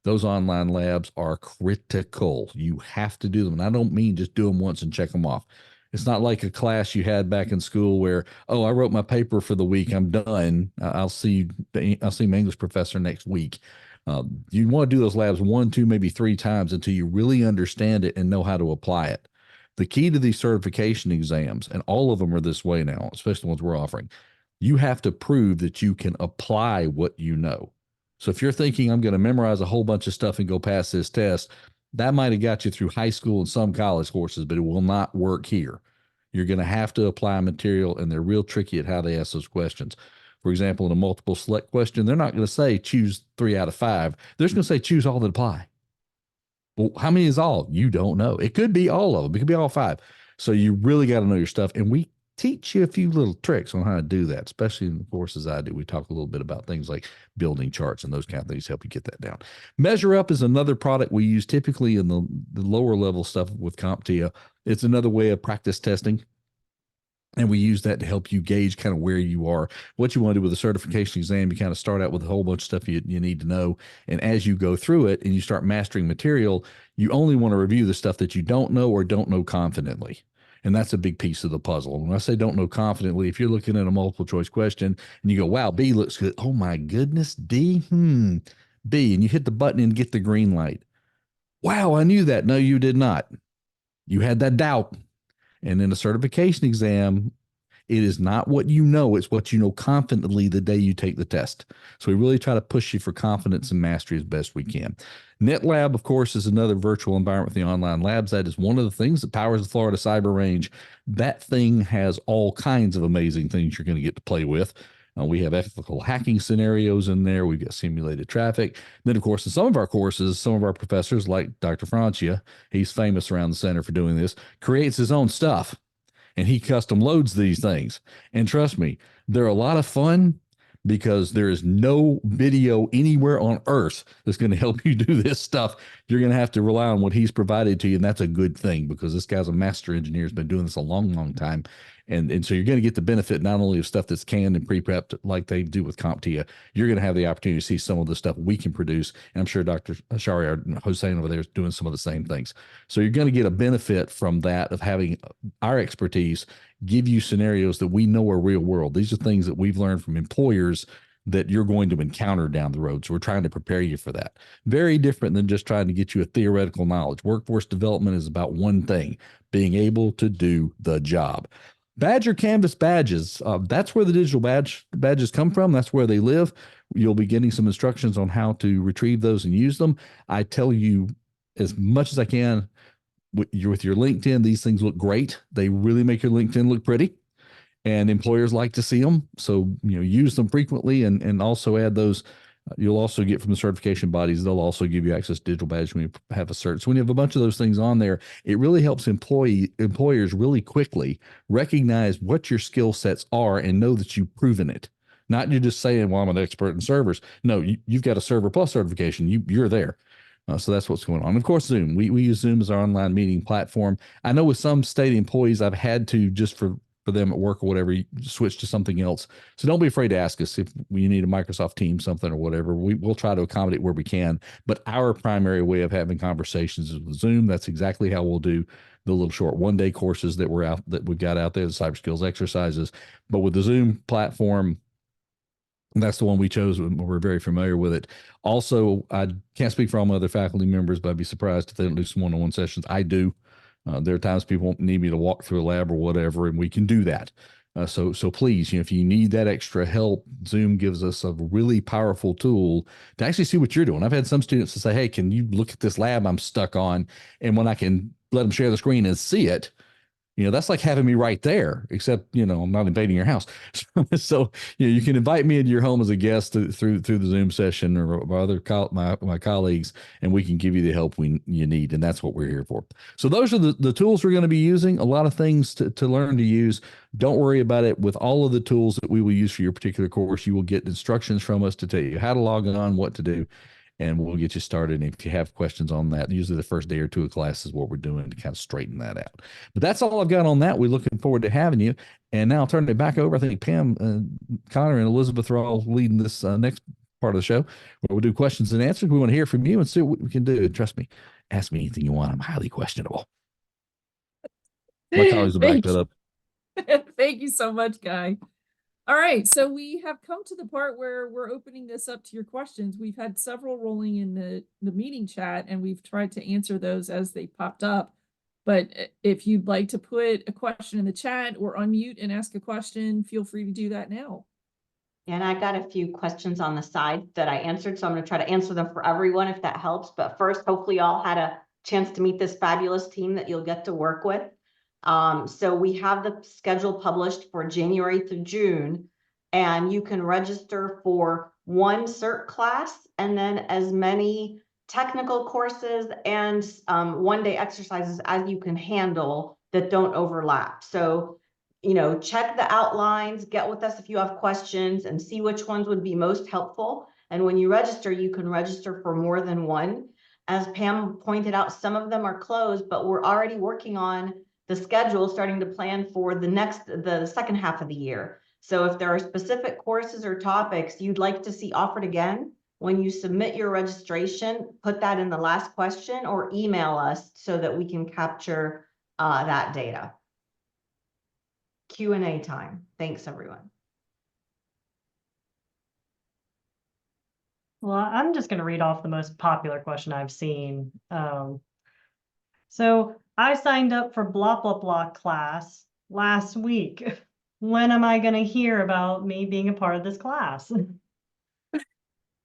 Those online labs are critical. You have to do them. And I don't mean just do them once and check them off. It's not like a class you had back in school where, oh, I wrote my paper for the week. I'm done. I'll see my English professor next week. You want to do those labs 1, 2, maybe 3 times until you really understand it and know how to apply it. The key to these certification exams, and all of them are this way now, especially the ones we're offering, you have to prove that you can apply what you know. So if you're thinking I'm going to memorize a whole bunch of stuff and go pass this test, that might have got you through high school and some college courses, but it will not work here. You're going to have to apply material, and they're real tricky at how they ask those questions. For example, in a multiple select question, they're not going to say choose 3 out of 5. They're just going to say choose all that apply. Well, how many is all? You don't know. It could be all of them. It could be all 5. So you really got to know your stuff. And we teach you a few little tricks on how to do that, especially in the courses I do. We talk a little bit about things like building charts and those kind of things to help you get that down. Measure Up is another product we use typically in the lower level stuff with CompTIA. It's another way of practice testing. And we use that to help you gauge kind of where you are. What you want to do with a certification exam, you kind of start out with a whole bunch of stuff you need to know. And as you go through it and you start mastering material, you only want to review the stuff that you don't know or don't know confidently. And that's a big piece of the puzzle. When I say don't know confidently, if you're looking at a multiple choice question and you go, wow, B looks good. Oh my goodness, D, B. And you hit the button and get the green light. Wow, I knew that. No, you did not. You had that doubt. And in a certification exam, it is not what you know, it's what you know confidently the day you take the test. So we really try to push you for confidence and mastery as best we can. NetLab, of course, is another virtual environment with the online labs. That is one of the things that powers the Florida Cyber Range. That thing has all kinds of amazing things you're going to get to play with. We have ethical hacking scenarios in there. We've got simulated traffic. Then, of course, in some of our courses, some of our professors, like Dr. Francia, he's famous around the center for doing this, creates his own stuff, and he custom loads these things. And trust me, they're a lot of fun because there is no video anywhere on earth that's going to help you do this stuff. you're going to have to rely on what he's provided to you. And that's a good thing because this guy's a master engineer, has been doing this a long, long time. And so you're going to get the benefit not only of stuff that's canned and pre-prepped like they do with CompTIA, you're going to have the opportunity to see some of the stuff we can produce. And I'm sure Dr. Shahriar Hossein over there is doing some of the same things. So you're going to get a benefit from that of having our expertise give you scenarios that we know are real world. These are things that we've learned from employers that you're going to encounter down the road. So we're trying to prepare you for that. Very different than just trying to get you a theoretical knowledge. Workforce development is about one thing, being able to do the job. Badger Canvas badges, that's where the digital badges come from. That's where they live. You'll be getting some instructions on how to retrieve those and use them. I tell you as much as I can, with your LinkedIn, these things look great. They really make your LinkedIn look pretty, and employers like to see them. So, use them frequently and also add those. You'll also get from the certification bodies, they'll also give you access to digital badge when you have a cert. So when you have a bunch of those things on there, it really helps employers really quickly recognize what your skill sets are and know that you've proven it. Not you just saying, well, I'm an expert in servers. No, you've got a Server Plus certification. You're there. So that's what's going on. Of course, Zoom. We use Zoom as our online meeting platform. I know with some state employees, I've had to, just for them at work or whatever, switch to something else. So don't be afraid to ask us if you need a Microsoft Teams something or whatever. We'll try to accommodate where we can. But our primary way of having conversations is with Zoom. That's exactly how we'll do the little short one-day courses that we've got out there, the cyber skills exercises. But with the Zoom platform, that's the one we chose. We're very familiar with it. Also, I can't speak for all my other faculty members, but I'd be surprised if they don't do some one-on-one sessions. I do. There are times people need me to walk through a lab or whatever, and we can do that. So please, if you need that extra help, Zoom gives us a really powerful tool to actually see what you're doing. I've had some students to say, hey, can you look at this lab I'm stuck on? And when I can let them share the screen and see it, that's like having me right there, except, I'm not invading your house. So, you can invite me into your home as a guest through the Zoom session or my colleagues, and we can give you the help you need. And that's what we're here for. So those are the tools we're going to be using. A lot of things to learn to use. Don't worry about it. With all of the tools that we will use for your particular course, you will get instructions from us to tell you how to log on, what to do, and we'll get you started. And if you have questions on that, usually the first day or two of class is what we're doing to kind of straighten that out. But that's all I've got on that. We're looking forward to having you. And now I'll turn it back over. I think Pam, Connor, and Elizabeth are all leading this next part of the show, where we'll do questions and answers. We want to hear from you and see what we can do. And trust me, ask me anything you want. I'm highly questionable. My colleagues will back that up. Thank you so much, Guy. All right, so we have come to the part where we're opening this up to your questions. We've had several rolling in the meeting chat, and we've tried to answer those as they popped up. But if you'd like to put a question in the chat or unmute and ask a question, feel free to do that now. And I got a few questions on the side that I answered, so I'm going to try to answer them for everyone if that helps. But first, hopefully y'all had a chance to meet this fabulous team that you'll get to work with. So we have the schedule published for January through June, and you can register for one cert class and then as many technical courses and one-day exercises as you can handle that don't overlap. So, check the outlines, get with us if you have questions, and see which ones would be most helpful. And when you register, you can register for more than one. As Pam pointed out, some of them are closed, but we're already working on the schedule, starting to plan for the second half of the year. So if there are specific courses or topics you'd like to see offered again, when you submit your registration, put that in the last question or email us so that we can capture that data. Q&A time. Thanks, everyone. Well, I'm just going to read off the most popular question I've seen. So I signed up for blah, blah, blah class last week. When am I going to hear about me being a part of this class?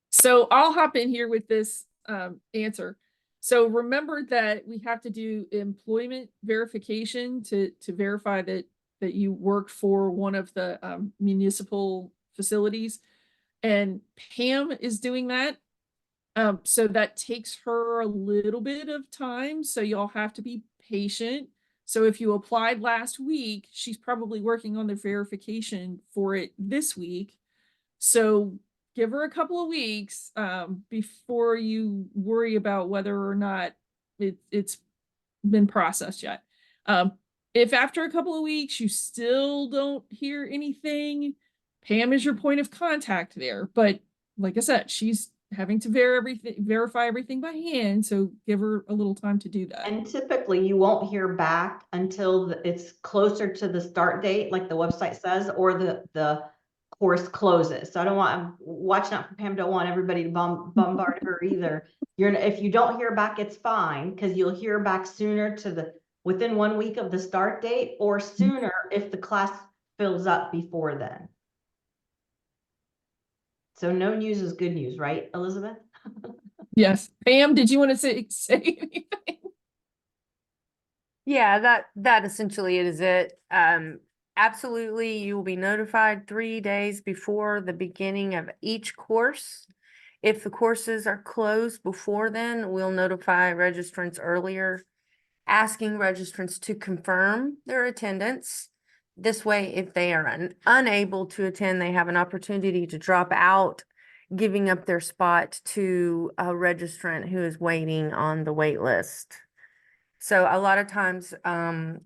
So I'll hop in here with this answer. So remember that we have to do employment verification to verify that you work for one of the municipal facilities. And Pam is doing that. So that takes her a little bit of time. So y'all have to be patient. So if you applied last week, she's probably working on the verification for it this week. So give her a couple of weeks before you worry about whether or not it's been processed yet. If after a couple of weeks you still don't hear anything, Pam is your point of contact there. But like I said, she's having to verify everything by hand, so give her a little time to do that. And typically you won't hear back until it's closer to the start date, like the website says, or the course closes. So I'm watching out for Pam. Don't want everybody to bombard her either. If you don't hear back, it's fine, because you'll hear back sooner within 1 week of the start date, or sooner if the class fills up before then. So no news is good news, right, Elizabeth? Yes. Pam, did you want to say anything? Yeah, that essentially is it. Absolutely, you will be notified 3 days before the beginning of each course. If the courses are closed before then, we'll notify registrants earlier, asking registrants to confirm their attendance. This way, if they are unable to attend, they have an opportunity to drop out, giving up their spot to a registrant who is waiting on the wait list. So a lot of times,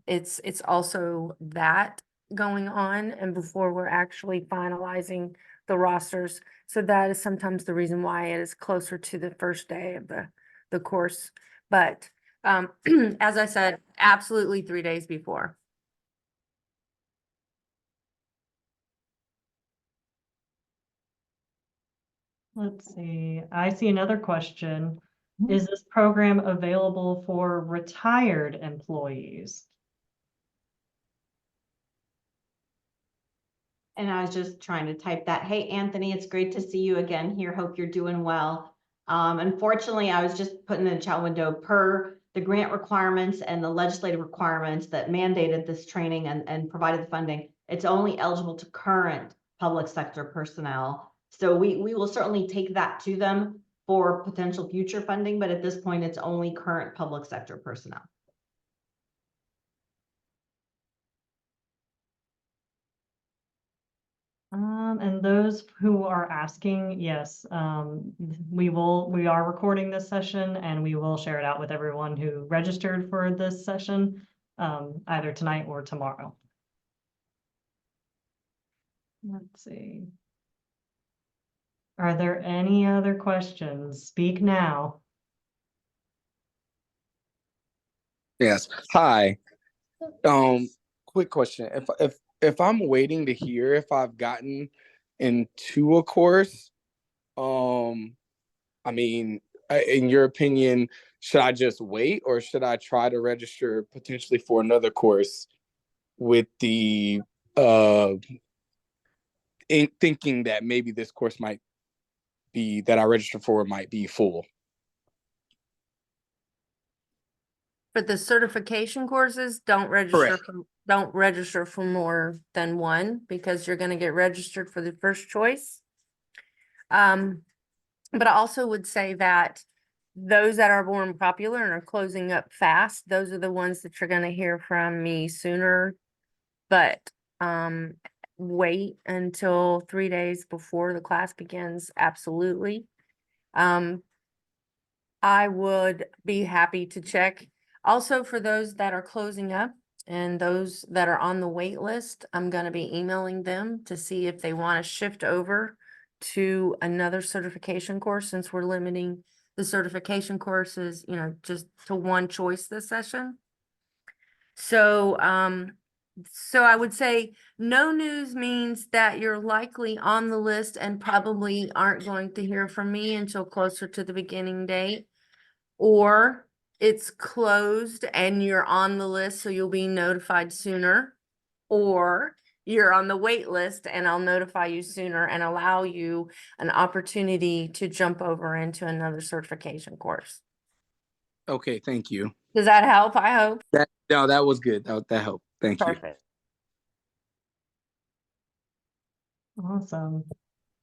it's also that going on, and before we're actually finalizing the rosters. So that is sometimes the reason why it is closer to the first day of the course. But as I said, absolutely 3 days before. Let's see. I see another question. Is this program available for retired employees? And I was just trying to type that. Hey, Anthony, it's great to see you again here. Hope you're doing well. Unfortunately, I was just putting in the chat window, per the grant requirements and the legislative requirements that mandated this training and provided the funding, it's only eligible to current public sector personnel. So we will certainly take that to them for potential future funding, but at this point, it's only current public sector personnel. And those who are asking, yes, we are recording this session, and we will share it out with everyone who registered for this session, either tonight or tomorrow. Let's see. Are there any other questions? Speak now. Yes. Hi. Quick question. If I'm waiting to hear if I've gotten into a course, I mean, in your opinion, should I just wait, or should I try to register potentially for another course with the thinking that maybe this course might be that I registered for might be full? For the certification courses, don't register for more than one, because you're going to get registered for the first choice. But I also would say that those that are more popular and are closing up fast, those are the ones that you're going to hear from me sooner. But wait until 3 days before the class begins. Absolutely. I would be happy to check. Also, for those that are closing up and those that are on the wait list, I'm going to be emailing them to see if they want to shift over to another certification course, since we're limiting the certification courses, just to one choice this session. So, so I would say no news means that you're likely on the list and probably aren't going to hear from me until closer to the beginning date, or it's closed and you're on the list, so you'll be notified sooner, or you're on the wait list and I'll notify you sooner and allow you an opportunity to jump over into another certification course. Okay, thank you. Does that help? I hope. No, that was good. That helped. Thank you. Perfect. Awesome.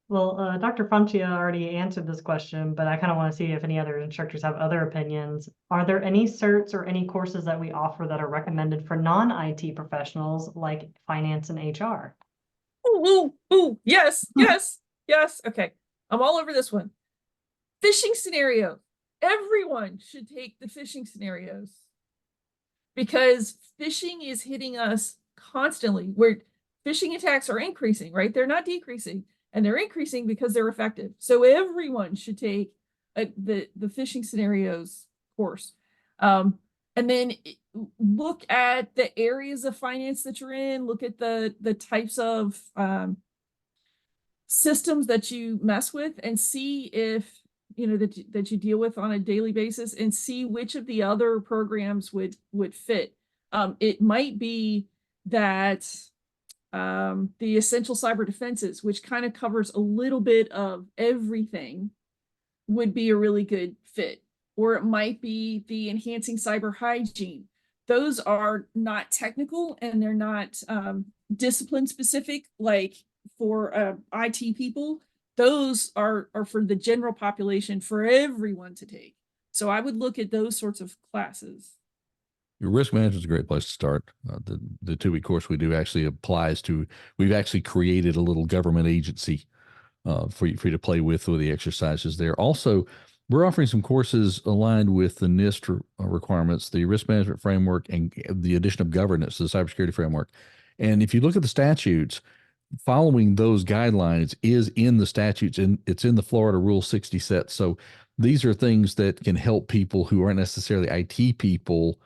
Well, Dr. CompTIA already answered this question, but I kind of want to see if any other instructors have other opinions. Are there any certs or any courses that we offer that are recommended for non-IT professionals like finance and HR? Ooh, yes. Okay. I'm all over this one. Phishing scenario. Everyone should take the phishing scenarios because phishing is hitting us constantly. Where phishing attacks are increasing, right? They're not decreasing, and they're increasing because they're effective. So everyone should take the phishing scenarios course. And then look at the areas of finance that you're in, look at the types of systems that you mess with, and see if that you deal with on a daily basis, and see which of the other programs would fit. It might be that the essential cyber defenses, which kind of covers a little bit of everything, would be a really good fit. Or it might be the enhancing cyber hygiene. Those are not technical and they're not discipline specific, like for IT people. Those are for the general population, for everyone to take. So I would look at those sorts of classes. Your risk management is a great place to start. The 2-week course we do actually applies to, we've actually created a little government agency for you to play with the exercises there. Also, we're offering some courses aligned with the NIST requirements, the risk management framework, and the addition of governance to the cybersecurity framework. And if you look at the statutes, following those guidelines is in the statutes, and it's in the Florida Rule 60 set. So these are things that can help people who aren't necessarily IT people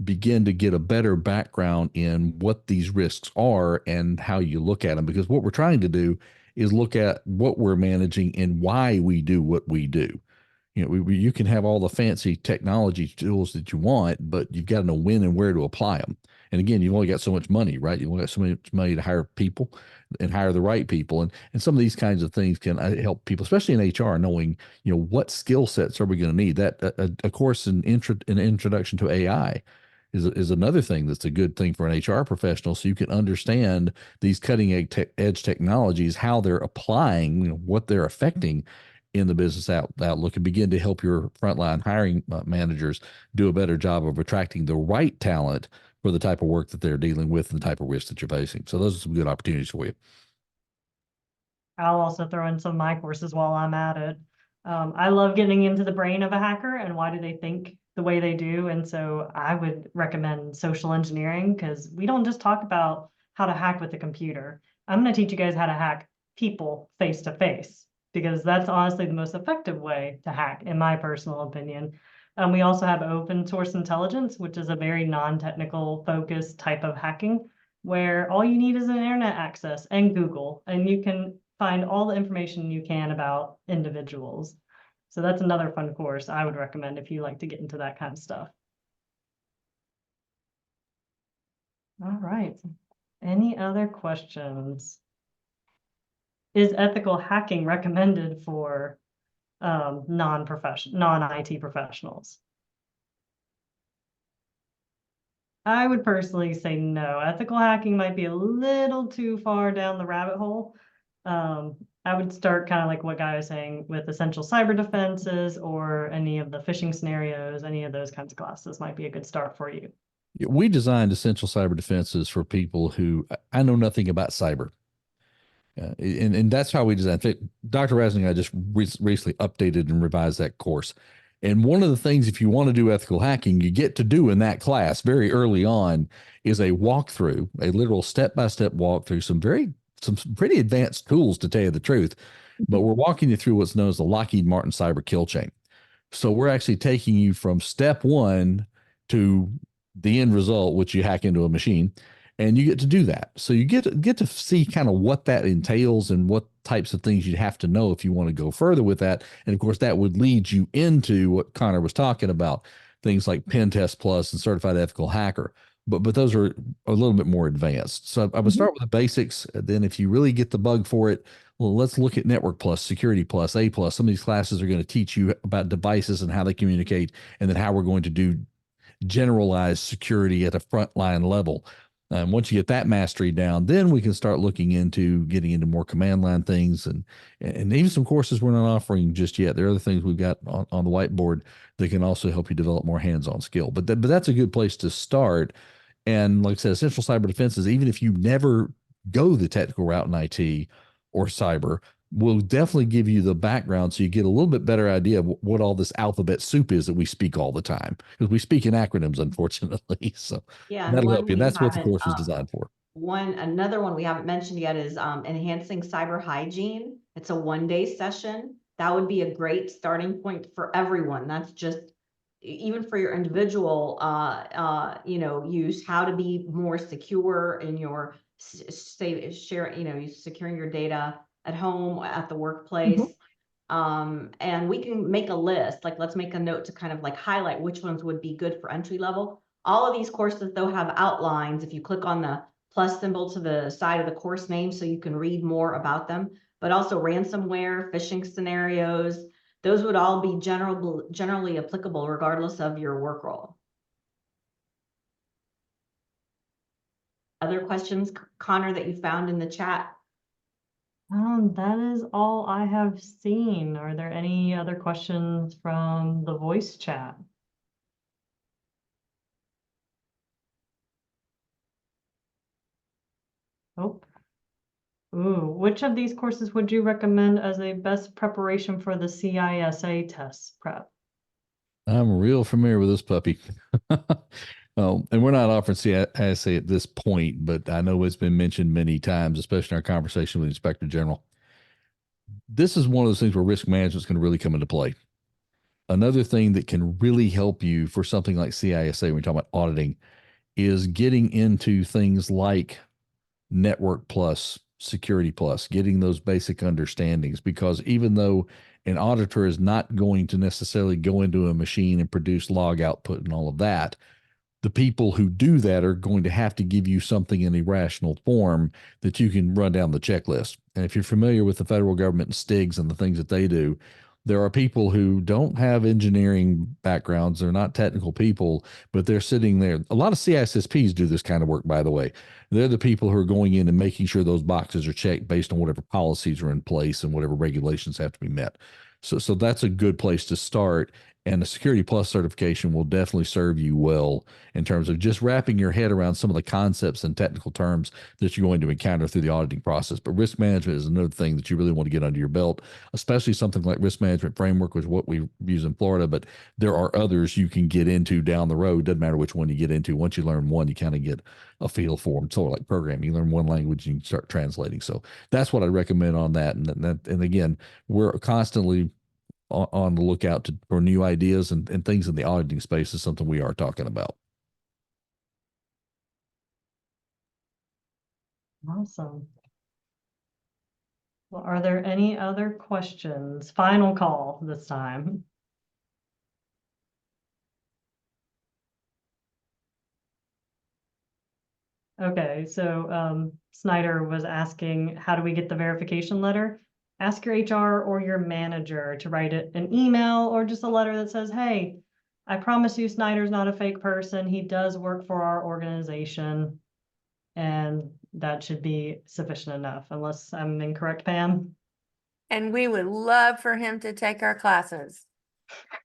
begin to get a better background in what these risks are and how you look at them. Because what we're trying to do is look at what we're managing and why we do what we do. You can have all the fancy technology tools that you want, but you've got to know when and where to apply them. And again, you've only got so much money, right? You've only got so much money to hire people and hire the right people. And some of these kinds of things can help people, especially in HR, knowing, what skill sets are we going to need. That a course in introduction to AI is another thing that's a good thing for an HR professional, so you can understand these cutting edge technologies, how they're applying, what they're affecting in the business outlook, and begin to help your frontline hiring managers do a better job of attracting the right talent for the type of work that they're dealing with and the type of risk that you're facing. So those are some good opportunities for you. I'll also throw in some of my courses while I'm at it. I love getting into the brain of a hacker and why do they think the way they do. And so I would recommend social engineering, because we don't just talk about how to hack with the computer. I'm going to teach you guys how to hack people face to face, because that's honestly the most effective way to hack, in my personal opinion. We also have open source intelligence, which is a very non-technical focused type of hacking, where all you need is an internet access and Google, and you can find all the information you can about individuals. So that's another fun course I would recommend if you like to get into that kind of stuff. All right. Any other questions? Is ethical hacking recommended for non-IT professionals? I would personally say no. Ethical hacking might be a little too far down the rabbit hole. I would start kind of like what Guy was saying with essential cyber defenses, or any of the phishing scenarios. Any of those kinds of classes might be a good start for you. We designed essential cyber defenses for people who, I know nothing about cyber. And that's how we designed it. Dr. Rasnick and I just recently updated and revised that course. And one of the things, if you want to do ethical hacking, you get to do in that class very early on is a walkthrough, a literal step-by-step walkthrough, some pretty advanced tools, to tell you the truth. But we're walking you through what's known as the Lockheed Martin cyber kill chain. So we're actually taking you from step one to the end result, which you hack into a machine. And you get to do that. So you get to see kind of what that entails and what types of things you'd have to know if you want to go further with that. And of course, that would lead you into what Connor was talking about, things like Pen Test Plus and Certified Ethical Hacker. But those are a little bit more advanced. So I would start with the basics. Then if you really get the bug for it, well, let's look at Network Plus, Security Plus, A Plus. Some of these classes are going to teach you about devices and how they communicate, and then how we're going to do generalized security at a frontline level. Once you get that mastery down, then we can start looking into getting into more command line things, and even some courses we're not offering just yet. There are other things we've got on the whiteboard that can also help you develop more hands-on skill. But that's a good place to start. And like I said, essential cyber defenses, even if you never go the technical route in IT or cyber, will definitely give you the background so you get a little bit better idea of what all this alphabet soup is that we speak all the time, because we speak in acronyms, unfortunately. So Yeah, and that'll one help you. we That's what the haven't, course is designed for. another one we haven't mentioned yet is enhancing cyber hygiene. It's a 1-day session. That would be a great starting point for everyone. That's just even for your individual use, how to be more secure in your securing your data at home, at the workplace. And we can make a list, like let's make a note to kind of like highlight which ones would be good for entry level. All of these courses though have outlines. If you click on the plus symbol to the side of the course name, so you can read more about them, but also ransomware, phishing scenarios, those would all be generally applicable regardless of your work role. Other questions, Connor, that you found in the chat? That is all I have seen. Are there any other questions from the voice chat? Oh. Ooh, which of these courses would you recommend as a best preparation for the CISA test prep? I'm real familiar with this puppy. And we're not offering CISA at this point, but I know it's been mentioned many times, especially in our conversation with the Inspector General. This is one of those things where risk management is going to really come into play. Another thing that can really help you for something like CISA, when we talk about auditing, is getting into things like Network Plus, Security Plus, getting those basic understandings, because even though an auditor is not going to necessarily go into a machine and produce log output and all of that, the people who do that are going to have to give you something in a rational form that you can run down the checklist. And if you're familiar with the federal government and STIGs and the things that they do, there are people who don't have engineering backgrounds. They're not technical people, but they're sitting there. A lot of CISSPs do this kind of work, by the way. They're the people who are going in and making sure those boxes are checked based on whatever policies are in place and whatever regulations have to be met. So that's a good place to start. And the Security Plus certification will definitely serve you well in terms of just wrapping your head around some of the concepts and technical terms that you're going to encounter through the auditing process. But risk management is another thing that you really want to get under your belt, especially something like risk management framework, which is what we use in Florida. But there are others you can get into down the road. Doesn't matter which one you get into. Once you learn one, you kind of get a feel for them. Sort of like programming. You learn one language and you start translating. So that's what I recommend on that. And again, we're constantly on the lookout for new ideas and things in the auditing space is something we are talking about. Awesome. Well, are there any other questions? Final call this time. Okay, so Snyder was asking, how do we get the verification letter? Ask your HR or your manager to write it an email or just a letter that says, hey, I promise you Snyder's not a fake person. He does work for our organization. And that should be sufficient enough, unless I'm incorrect, Pam. And we would love for him to take our classes.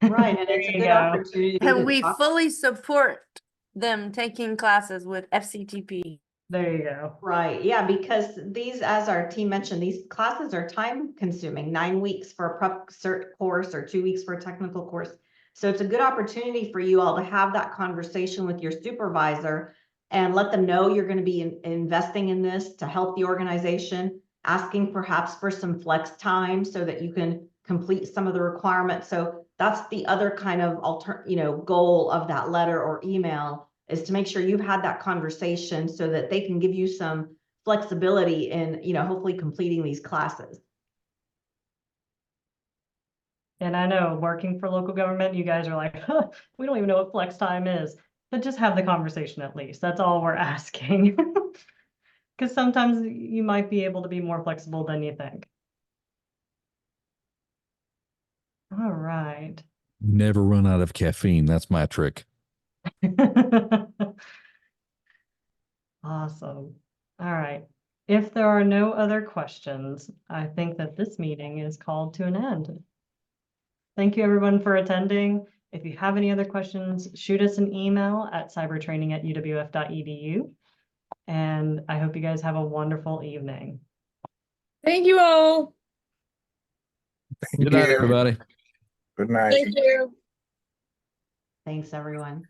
Right, and it's a good opportunity And to we talk. fully support them taking classes with FCTP. There you go. Right, yeah, because these, as our team mentioned, these classes are time consuming, 9 weeks for a prep cert course or 2 weeks for a technical course. So it's a good opportunity for you all to have that conversation with your supervisor and let them know you're going to be investing in this to help the organization, asking perhaps for some flex time so that you can complete some of the requirements. So that's the other kind of goal of that letter or email, is to make sure you've had that conversation so that they can give you some flexibility in, hopefully completing these classes. And I know working for local government, you guys are like, huh, we don't even know what flex time is, but just have the conversation at least. That's all we're asking. Because sometimes you might be able to be more flexible than you think. All right. Never run out of caffeine. That's my trick. Awesome. All right. If there are no other questions, I think that this meeting is called to an end. Thank you everyone for attending. If you have any other questions, shoot us an email at cybertraining@uwf.edu. And I hope you guys have a wonderful evening. Thank you all. Thank Good night, you. everybody. Good night. Thank you. Thanks, everyone.